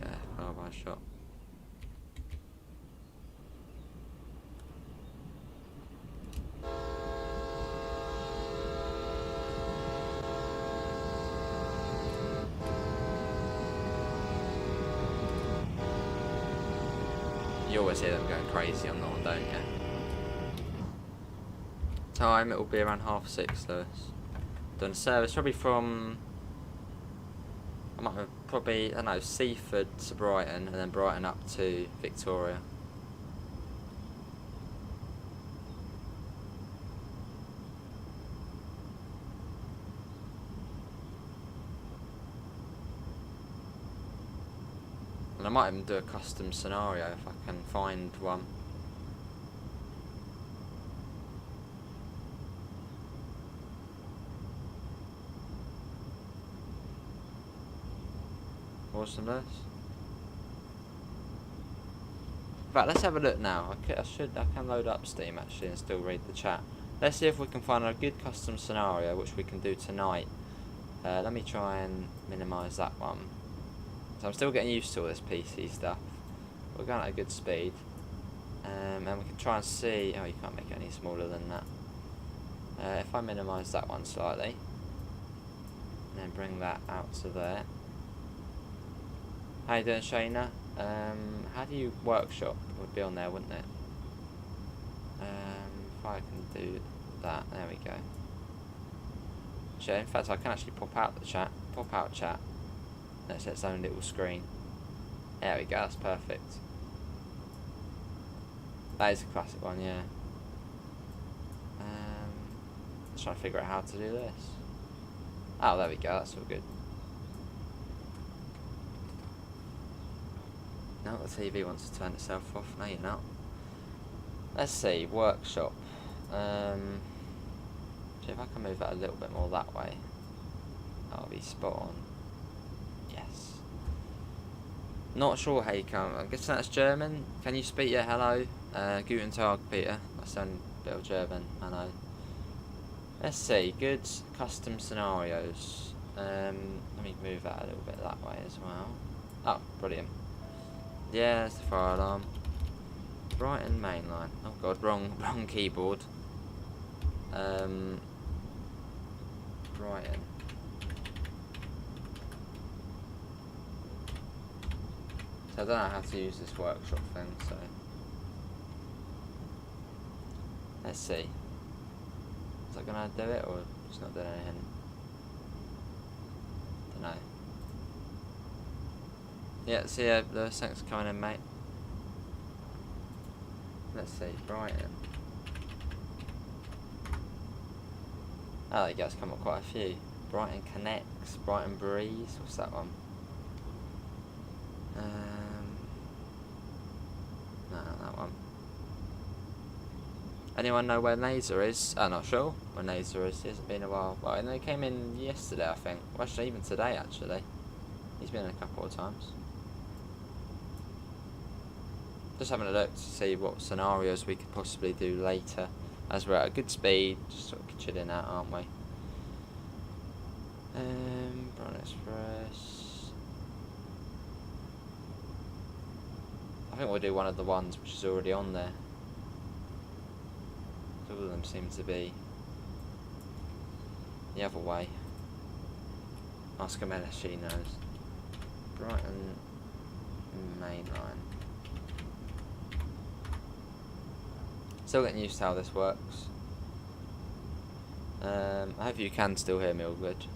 Yeah, oh my shot. You always hear them going crazy on that one, don't you? Time, it will be around 6:30, Lewis. Done a service probably from, I might have probably, I don't know, Seaford to Brighton and then Brighton up to Victoria. And I might even do a custom scenario if I can find one. Awesomeness. Right, let's have a look now. I can load up Steam actually and still read the chat. Let's see if we can find a good custom scenario which we can do tonight. Let me try and minimise that one. So I'm still getting used to all this PC stuff. We're going at a good speed. And we can try and see... Oh, you can't make it any smaller than that. If I minimise that one slightly. And then bring that out to there. How you doing, Shayna? How do you workshop? It would be on there, wouldn't it? If I can do that, there we go. In fact, I can actually pop out the chat. Pop out chat. That's its own little screen. There we go. That's perfect. That is a classic one, yeah. Just trying to figure out how to do this. Oh, there we go. That's all good. No, the TV wants to turn itself off. No, you're not. Let's see. Workshop. See if I can move that a little bit more that way. That'll be spot on. Yes. Not sure how you come. I guess that's German. Can you speak? Yeah, hello. Guten Tag, Peter. That's a bit of German, I know. Let's see. Good custom scenarios. Let me move that a little bit that way as well. Oh, brilliant. Yeah, there's the fire alarm. Brighton mainline. Oh god, wrong keyboard. Brighton. So I don't know how to use this workshop thing, so let's see. Is that gonna do it or it's not doing anything? Don't know. Yeah, see Lewis, thanks for coming in, mate. Let's see, Brighton. Oh, there you go, it's come up quite a few. Brighton Connects, Brighton Breeze, what's that one? No, that one. Anyone know where Laser is? I'm not sure where Laser is. It hasn't been a while. Well, and they came in yesterday, I think. Well, actually, even today, actually. He's been in a couple of times. Just having a look to see what scenarios we could possibly do later. As we're at a good speed, just sort of chilling out, aren't we? Brown Express. I think we'll do one of the ones which is already on there. All of them seem to be the other way. Ask Amela, she knows. Brighton mainline. Still getting used to how this works. I hope you can still hear me all good.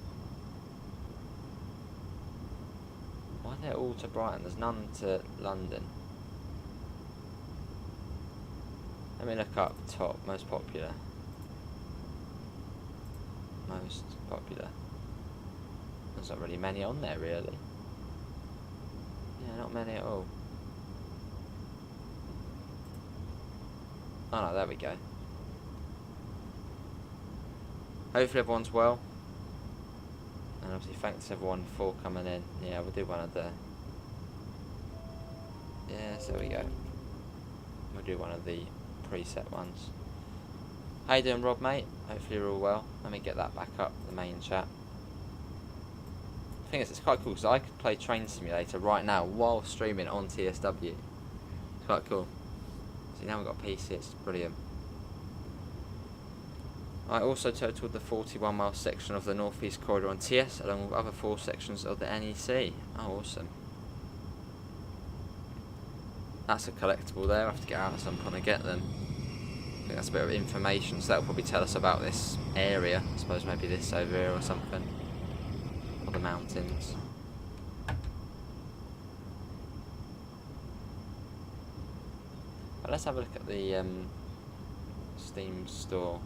Why are they all to Brighton? There's none to London. Let me look up top, most popular. Most popular. There's not really many on there, really. Yeah, not many at all. Oh no, there we go. Hopefully everyone's well. And obviously thanks everyone for coming in. Yeah, we'll do one of the... Yes, there we go. We'll do one of the preset ones. How you doing, Rob, mate? Hopefully you're all well. Let me get that back up, the main chat. The thing is, it's quite cool because I could play Train Simulator right now while streaming on TSW. It's quite cool. See, now we've got a PC, it's brilliant. I also totaled the 41-mile section of the North East Corridor on TS along with other 4 sections of the NEC. Oh, awesome. That's a collectible there. I have to get out at some point and get them. I think that's a bit of information, so that'll probably tell us about this area. I suppose maybe this over here or something. Or the mountains. But let's have a look at the Steam store.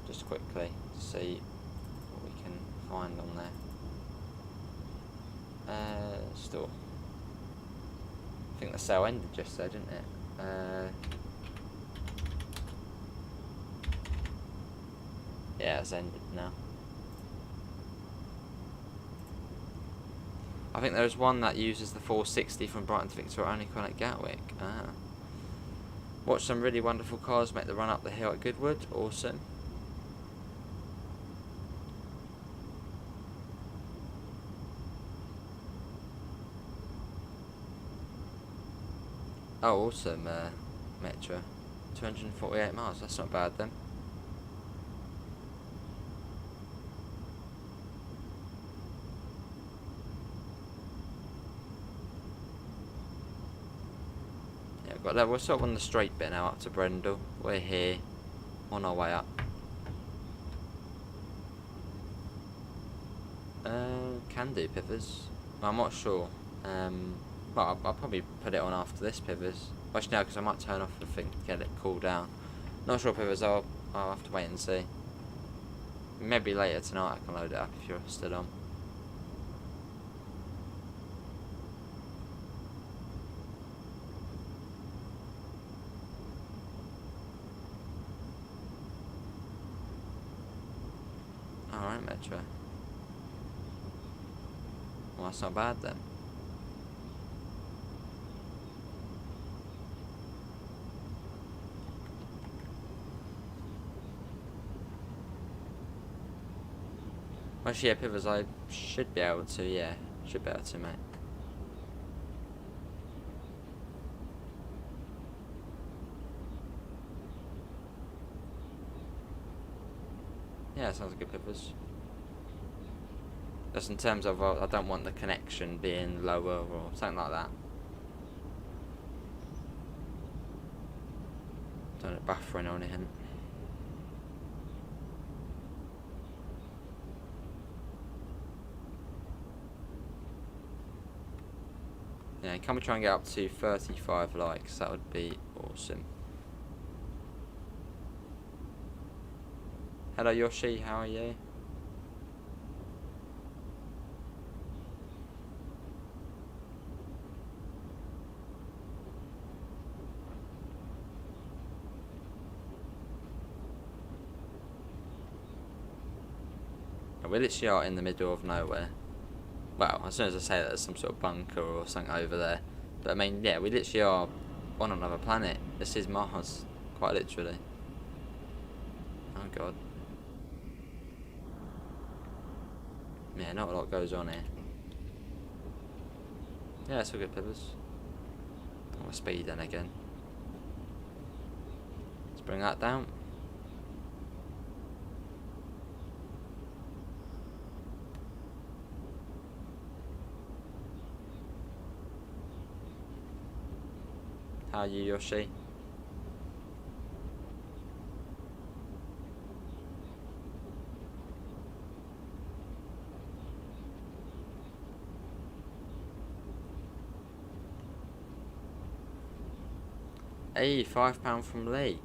Just quickly to see what we can find on there. Store. I think the sale ended just there, didn't it? Yeah, it's ended now. I think there's one that uses the 460 from Brighton to Victoria, only connect Gatwick. Ah. Watch some really wonderful cars make the run up the hill at Goodwood. Awesome. Oh, awesome, Metro. 248 miles, that's not bad then. Yeah, we're sort of on the straight bit now up to Brendel. We're here, on our way up. Can do pivers. Well, I'm not sure. Well, I'll probably put it on after this pivers. Actually, no, because I might turn off the thing to get it cooled down. Not sure pivers. I'll have to wait and see. Maybe later tonight I can load it up if you're still on. Alright, Metro. Well, that's not bad then. Actually, yeah, pivers I should be able to, yeah. Should be able to, mate. Yeah, sounds like good pivers. Just in terms of, I don't want the connection being lower or something like that. Don't want it buffering or anything. Yeah, can we try and get up to 35 likes? That would be awesome. Hello Yoshi, how are you? We literally are in the middle of nowhere. Well, as soon as I say that, there's some sort of bunker or something over there. But I mean, yeah, we literally are on another planet. This is Mars, quite literally. Oh god. Yeah, not a lot goes on here. Yeah, it's all good pivers. Oh, speed then again. Let's bring that down. How are you, Yoshi? Hey, £5 from Lee.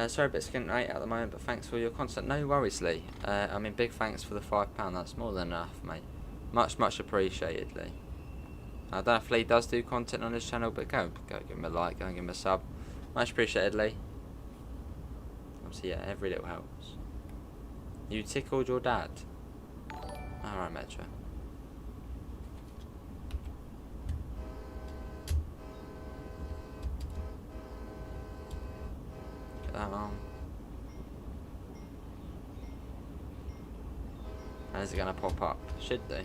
Sorry a bit skint rate at the moment, but thanks for your content. No worries, Lee. I mean, big thanks for the £5. That's more than enough, mate. Much appreciated, Lee. I don't know if Lee does do content on his channel, but go give him a like, go and give him a sub. Much appreciated, Lee. Obviously, yeah, every little helps. You tickled your dad. Alright, Metro. Get that on. And is it going to pop up? Should do.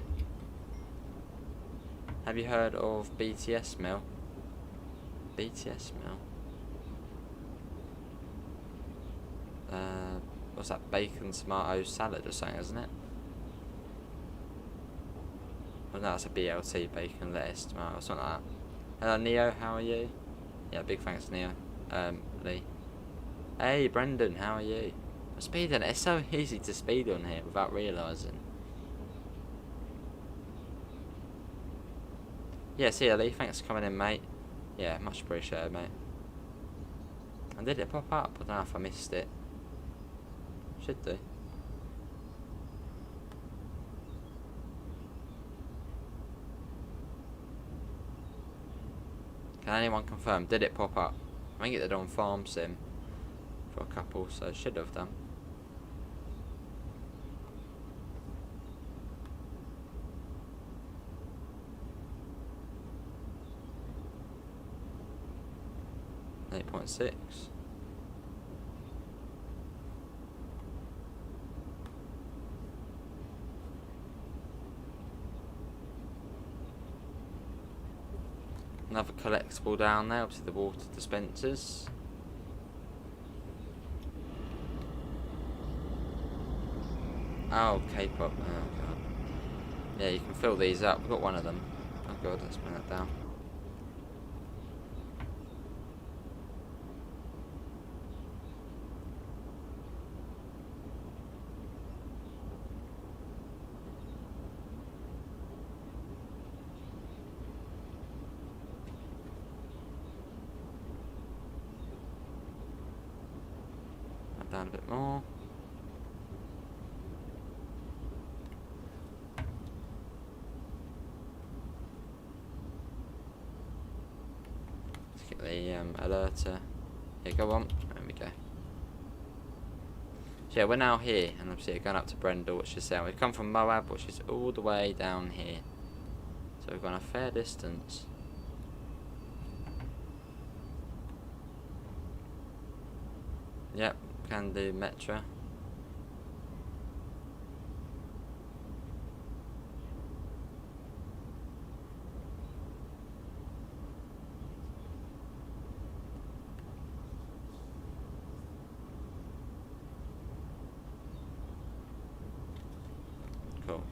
Have you heard of BTS meal? BTS meal? What's that? Bacon tomato salad or something, isn't it? Well, no, that's a BLT, bacon, lettuce, tomato, or something like that. Hello, Neo, how are you? Yeah, big thanks, Neo. Lee. Hey, Brendan, how are you? I'm speeding. It's so easy to speed on here without realising. Yeah, see you, Lee. Thanks for coming in, mate. Yeah, much appreciated, mate. And did it pop up? I don't know if I missed it. Should do. Can anyone confirm? Did it pop up? I think it did on Farm Sim for a couple, so it should have done. 8.6. Another collectible down there, obviously the water dispensers. Oh, K-pop. Oh god. Yeah, you can fill these up. We've got one of them. Oh god, let's bring that down. Down a bit more. Let's get the alerter. Here, go on. There we go. So yeah, we're now here, and obviously we're going up to Brendel, which is there. We've come from Moab, which is all the way down here. So we've gone a fair distance. Yep, can do Metro. Cool.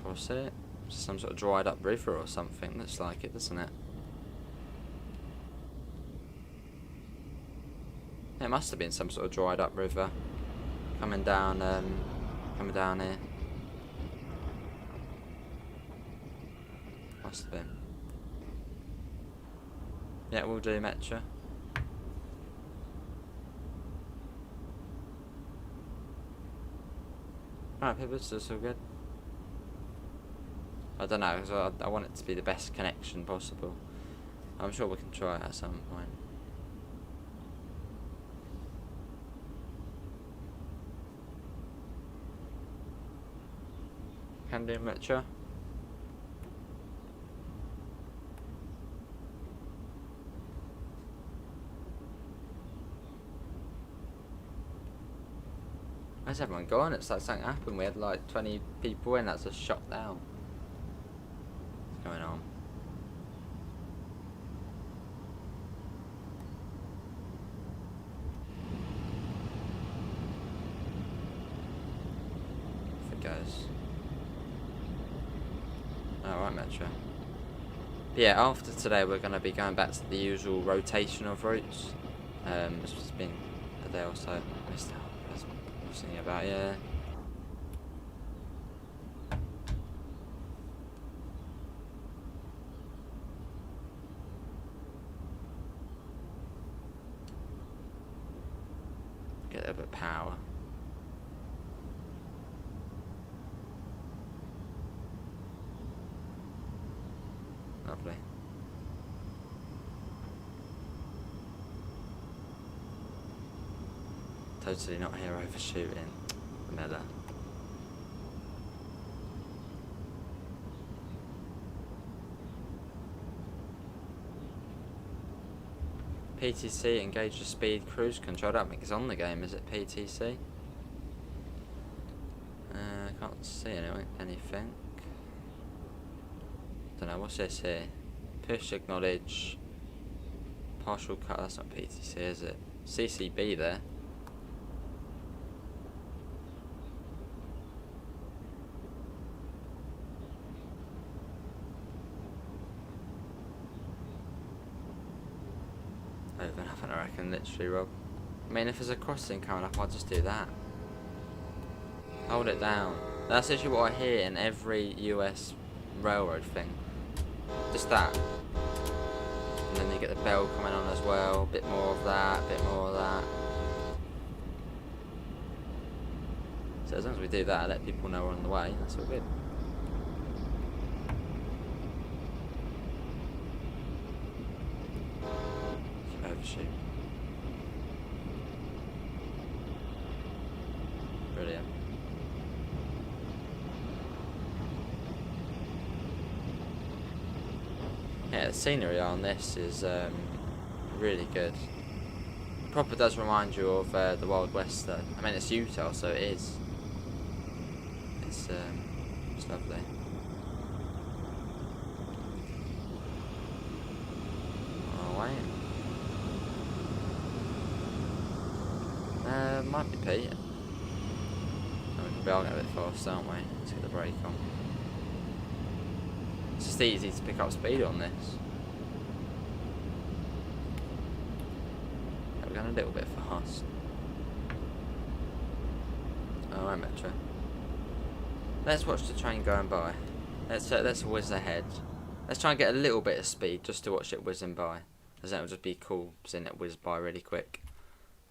Cross it. Some sort of dried up river or something. Looks like it, doesn't it? It must have been some sort of dried up river coming down here. Must have been. Yeah, we'll do Metro. Alright, people, it's all good. I don't know, because I want it to be the best connection possible. I'm sure we can try it at some point. Can do Metro. Where's everyone gone? It's like something happened. We had like 20 people in, that's just shot down. What's going on? Off it goes. Alright, Metro. But yeah, after today we're going to be going back to the usual rotation of routes. It's just been a day or so. Missed out. Thinking about, yeah. Get a bit of power. Lovely. Totally not here overshooting the Miller. PTC, engage the speed cruise control. I don't think it's on the game, is it? PTC? I can't see anything. Don't know, what's this here? Push, acknowledge, partial cut. That's not PTC, is it? CCB there. Over nothing, I reckon, literally, Rob. I mean, if there's a crossing coming up, I'll just do that. Hold it down. That's actually what I hear in every US railroad thing. Just that. And then you get the bell coming on as well. Bit more of that, bit more of that. So as long as we do that, let people know we're on the way, that's all good. Overshoot. Yeah, the scenery on this is really good. Proper does remind you of the Wild West though. I mean, it's Utah, so it is. It's lovely. Oh wait. Might be Pete. Oh, we can be arguing a bit fast, aren't we? Let's get the brake on. It's just easy to pick up speed on this. Yeah, we're going a little bit fast. Alright, Metro. Let's watch the train going by. Let's whiz ahead. Let's try and get a little bit of speed just to watch it whizzing by. As that would just be cool, seeing it whiz by really quick.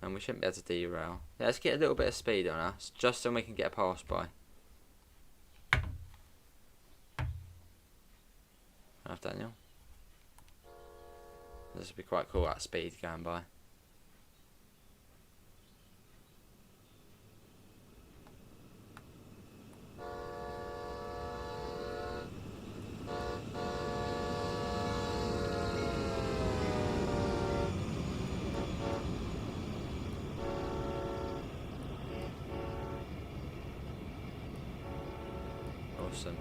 And we shouldn't be able to derail. Yeah, let's get a little bit of speed on us, just so we can get a pass by. Enough, Daniel. This would be quite cool at speed going by. Awesome.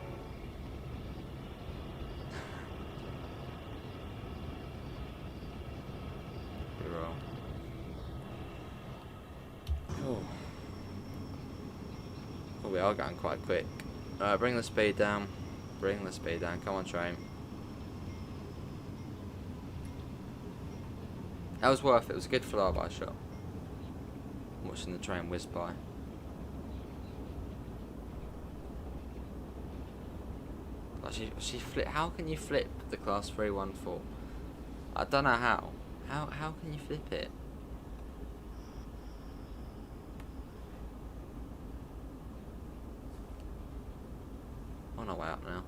We roll. Oh, we are going quite quick. Bring the speed down. Bring the speed down. Come on, train. That was worth it. It was a good flyby shot. Watching the train whiz by. She flip. How can you flip the class 314? I don't know how. How can you flip it? On our way up now.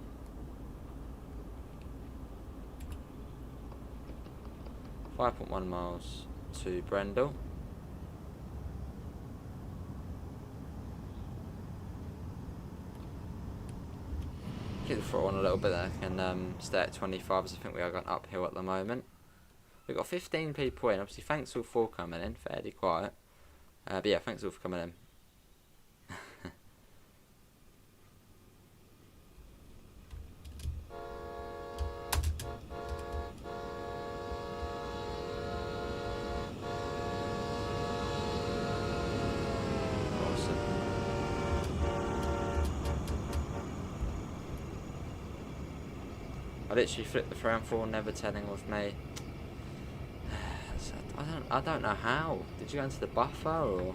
.1 miles to Brendel. Keep the throttle on a little bit there, and stay at 25 as I think we are going uphill at the moment. We've got 15 people in, obviously thanks all for coming in, fairly quiet. But yeah, thanks all for coming in. I literally flipped the 314, never telling with me. I don't know how. Did you go into the buffer or?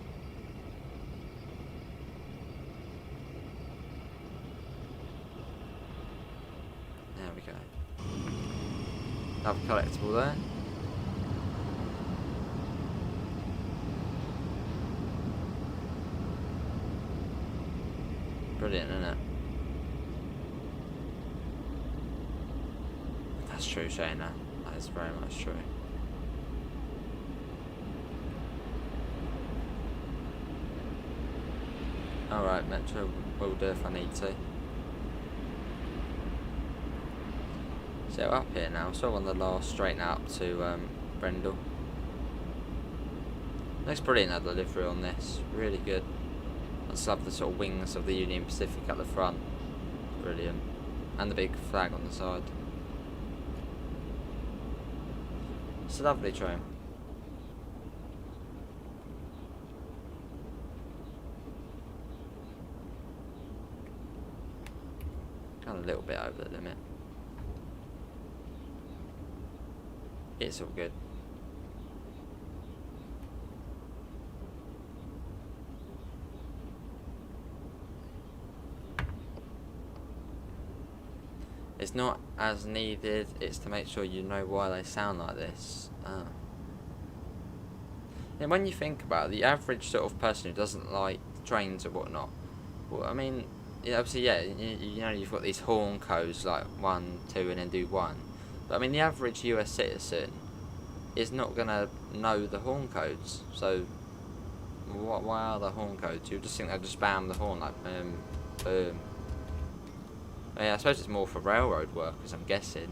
There we go. Another collectible there. Brilliant, isn't it? That's true, Shayna. That is very much true. Alright, Metro will do if I need to. So up here now, so on the last straight now up to Brendel. Looks brilliant, that delivery on this. Really good. I just love the sort of wings of the Union Pacific at the front. Brilliant. And the big flag on the side. It's a lovely train. Kind of a little bit over the limit. It's all good. It's not as needed, it's to make sure you know why they sound like this. And when you think about it, the average sort of person who doesn't like trains or whatnot, well, I mean, obviously, yeah, you know, you've got these horn codes like 1, 2, and then do 1. But I mean, the average US citizen is not gonna know the horn codes. So, why are the horn codes? You just think they just spam the horn like boom, boom. Yeah, I suppose it's more for railroad workers, I'm guessing.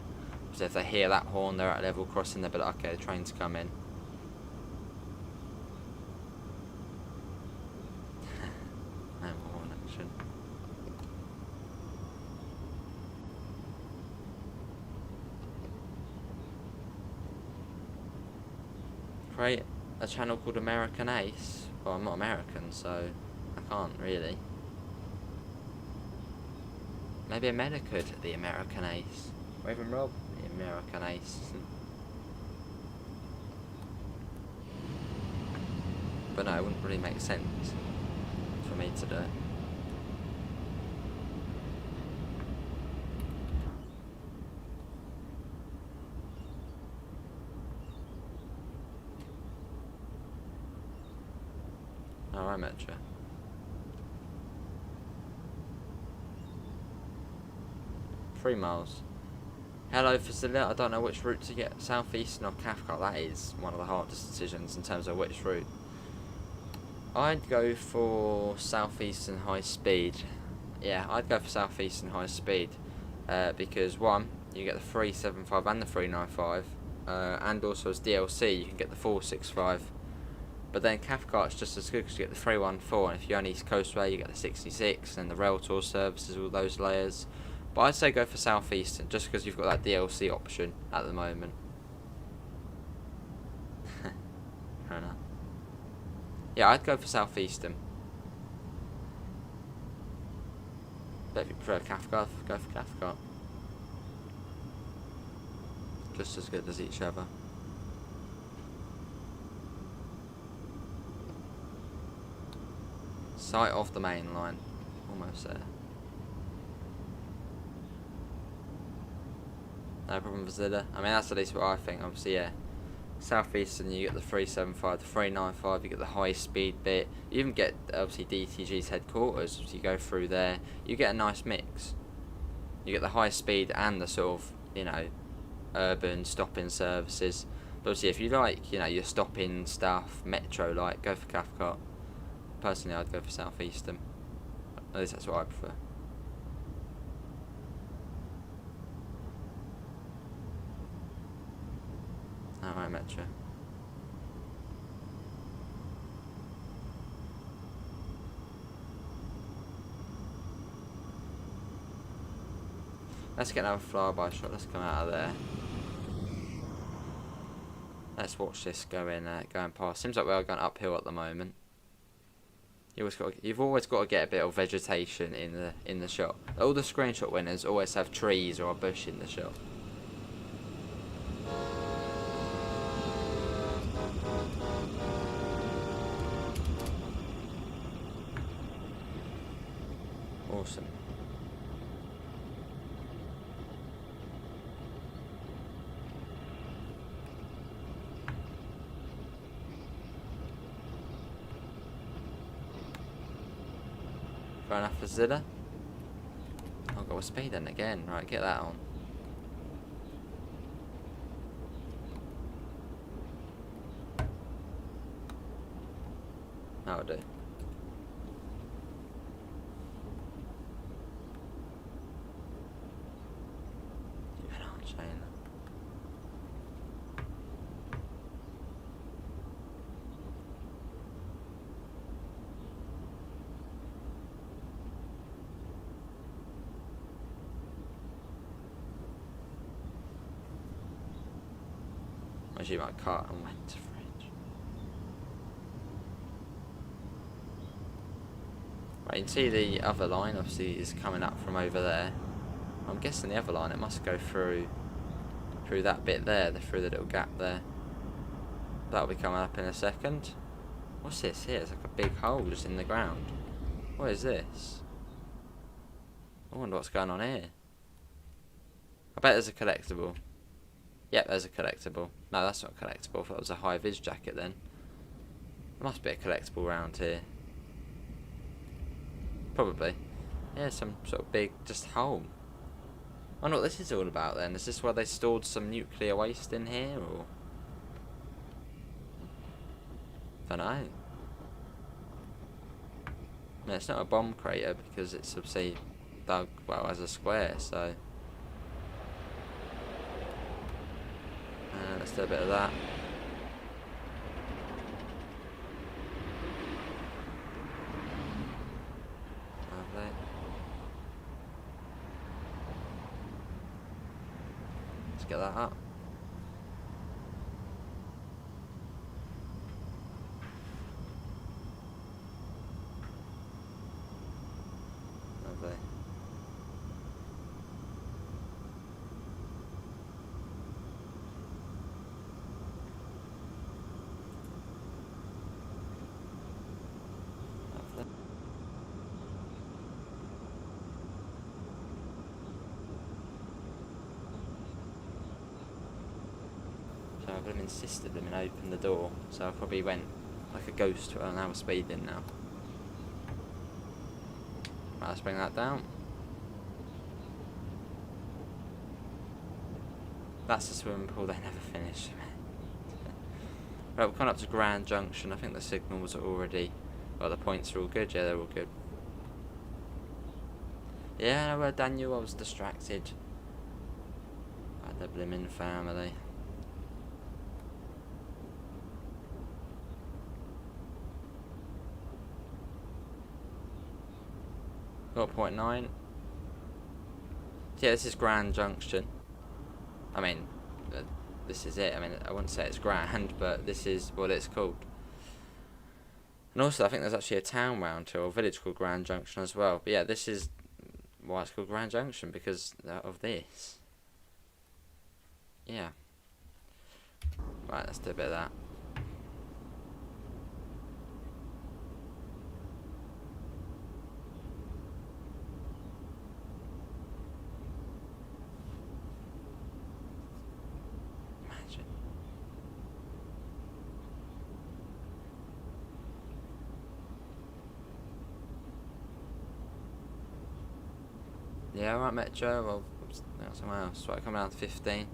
So if they hear that horn, they're at level crossing, they'll be like, okay, the train's coming. No horn action. Create a channel called American Ace. Well, I'm not American, so I can't really. Maybe Amanda could, the American Ace. Or even Rob, the American Ace. But no, it wouldn't really make sense for me to do it. Oh, I met you. Three miles. Hello, facility. I don't know which route to get. Southeastern or Cathcart. That is one of the hardest decisions in terms of which route. I'd go for Southeastern high speed. Yeah, I'd go for Southeastern high speed. Because one, you get the 375 and the 395. And also as DLC, you can get the 465. But then Cathcart's just as good because you get the 314. And if you're on East Coastway, you get the 66. And the rail tour services, all those layers. But I'd say go for Southeastern, just because you've got that DLC option at the moment. Fair enough. Yeah, I'd go for Southeastern. But if you prefer Cathcart, go for Cathcart. Just as good as each other. Sight of the main line. Almost there. No problem, Zilla. I mean, that's at least what I think. Obviously, yeah. Southeastern, you get the 375, the 395, you get the high speed bit. You even get, obviously, DTG's headquarters. If you go through there, you get a nice mix. You get the high speed and the sort of, you know, urban stopping services. But obviously, if you like, you know, your stopping stuff, metro like, go for Cathcart. Personally, I'd go for Southeastern. At least that's what I prefer. Alright, metro. Let's get another flyby shot. Let's come out of there. Let's watch this going past. Seems like we're going uphill at the moment. You've always got to get a bit of vegetation in the shot. All the screenshot winners always have trees or a bush in the shot. Awesome. Fair enough for Zilla. Oh, got a speeding again. Right, get that on. That'll do. Actually, my car and went to fridge. Right, you can see the other line obviously is coming up from over there. I'm guessing the other line, it must go through that bit there, through the little gap there. That'll be coming up in a second. What's this here? It's like a big hole just in the ground. What is this? I wonder what's going on here. I bet there's a collectible. Yep, there's a collectible. No, that's not collectible. I thought it was a high-vis jacket then. There must be a collectible around here. Probably. Yeah, some sort of big, just hole. I wonder what this is all about then. Is this where they stored some nuclear waste in here, or? Don't know. I mean, it's not a bomb crater because it's obviously dug, well, as a square, so. let's do a bit of that. Lovely. Let's get that up. Lovely. So I would have insisted them and opened the door, so I probably went like a ghost to an hour speeding now. Right, let's bring that down. That's the swimming pool, they never finish. Right, we've gone up to Grand Junction. I think the signals are already, well, the points are all good. Yeah, they're all good. Yeah, no, Daniel, I was distracted by the blimmin' family. Got 0.9. Yeah, this is Grand Junction. I mean, this is it. I mean, I wouldn't say it's grand, but this is what it's called. And also, I think there's actually a town round here, or a village called Grand Junction as well. But yeah, this is why it's called Grand Junction, because of this. Yeah. Right, let's do a bit of that. Imagine. Yeah, alright, Metro. Well, oops, that's somewhere else. Right, coming down to 15.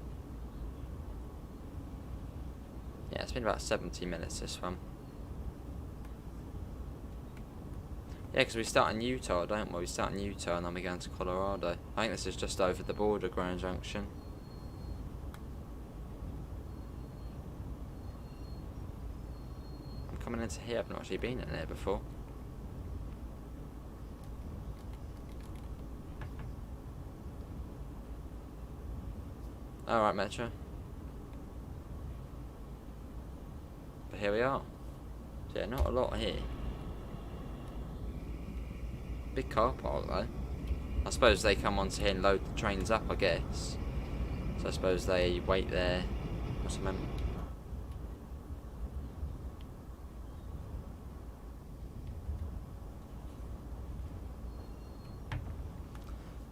Yeah, it's been about 70 minutes, this one. Yeah, because we start in Utah, don't we? We start in Utah and then we go into Colorado. I think this is just over the border, Grand Junction. I'm coming into here, I've not actually been in here before. Alright, Metro. But here we are. So yeah, not a lot here. Big car park though. I suppose they come onto here and load the trains up, I guess. So I suppose they wait there or something.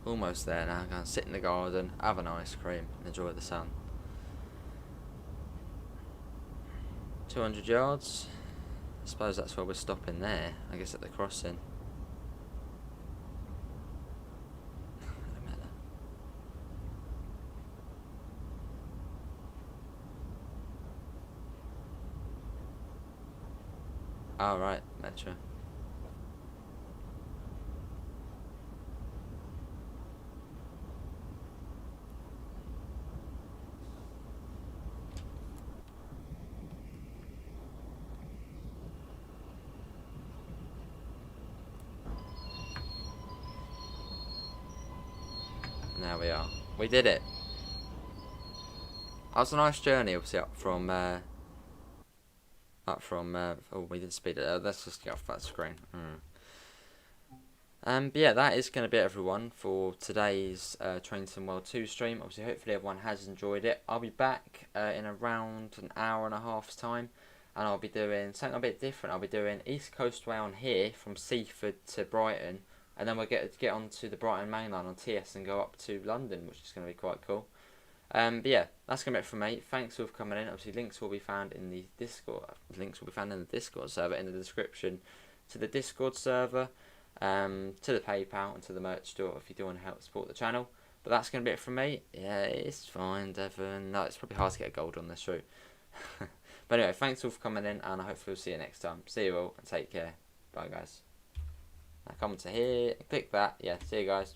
Almost there now. I'm going to sit in the garden, have an ice cream, and enjoy the sun. 200 yards. I suppose that's where we're stopping there. I guess at the crossing. Oh, right, Metro. There we are. We did it. That was a nice journey, obviously, up from, oh, we did speed it up. Let's just get off that screen. But yeah, that is going to be it, everyone, for today's Train Sim World 2 stream. Obviously, hopefully everyone has enjoyed it. I'll be back in around an hour and a half's time, and I'll be doing something a bit different. I'll be doing East Coast Way on here, from Seaford to Brighton, and then we'll get onto the Brighton main line on TS and go up to London, which is going to be quite cool. But yeah, that's going to be it from me. Thanks for coming in. Obviously, links will be found in the Discord. Links will be found in the Discord server, in the description, to the Discord server, to the PayPal, and to the merch store if you do want to help support the channel. But that's going to be it from me. Yeah, it's fine, Devon. No, it's probably hard to get a gold on this route. But anyway, thanks all for coming in, and I hope we'll see you next time. See you all, and take care. Bye, guys. Now come to here, click that. Yeah, see you guys.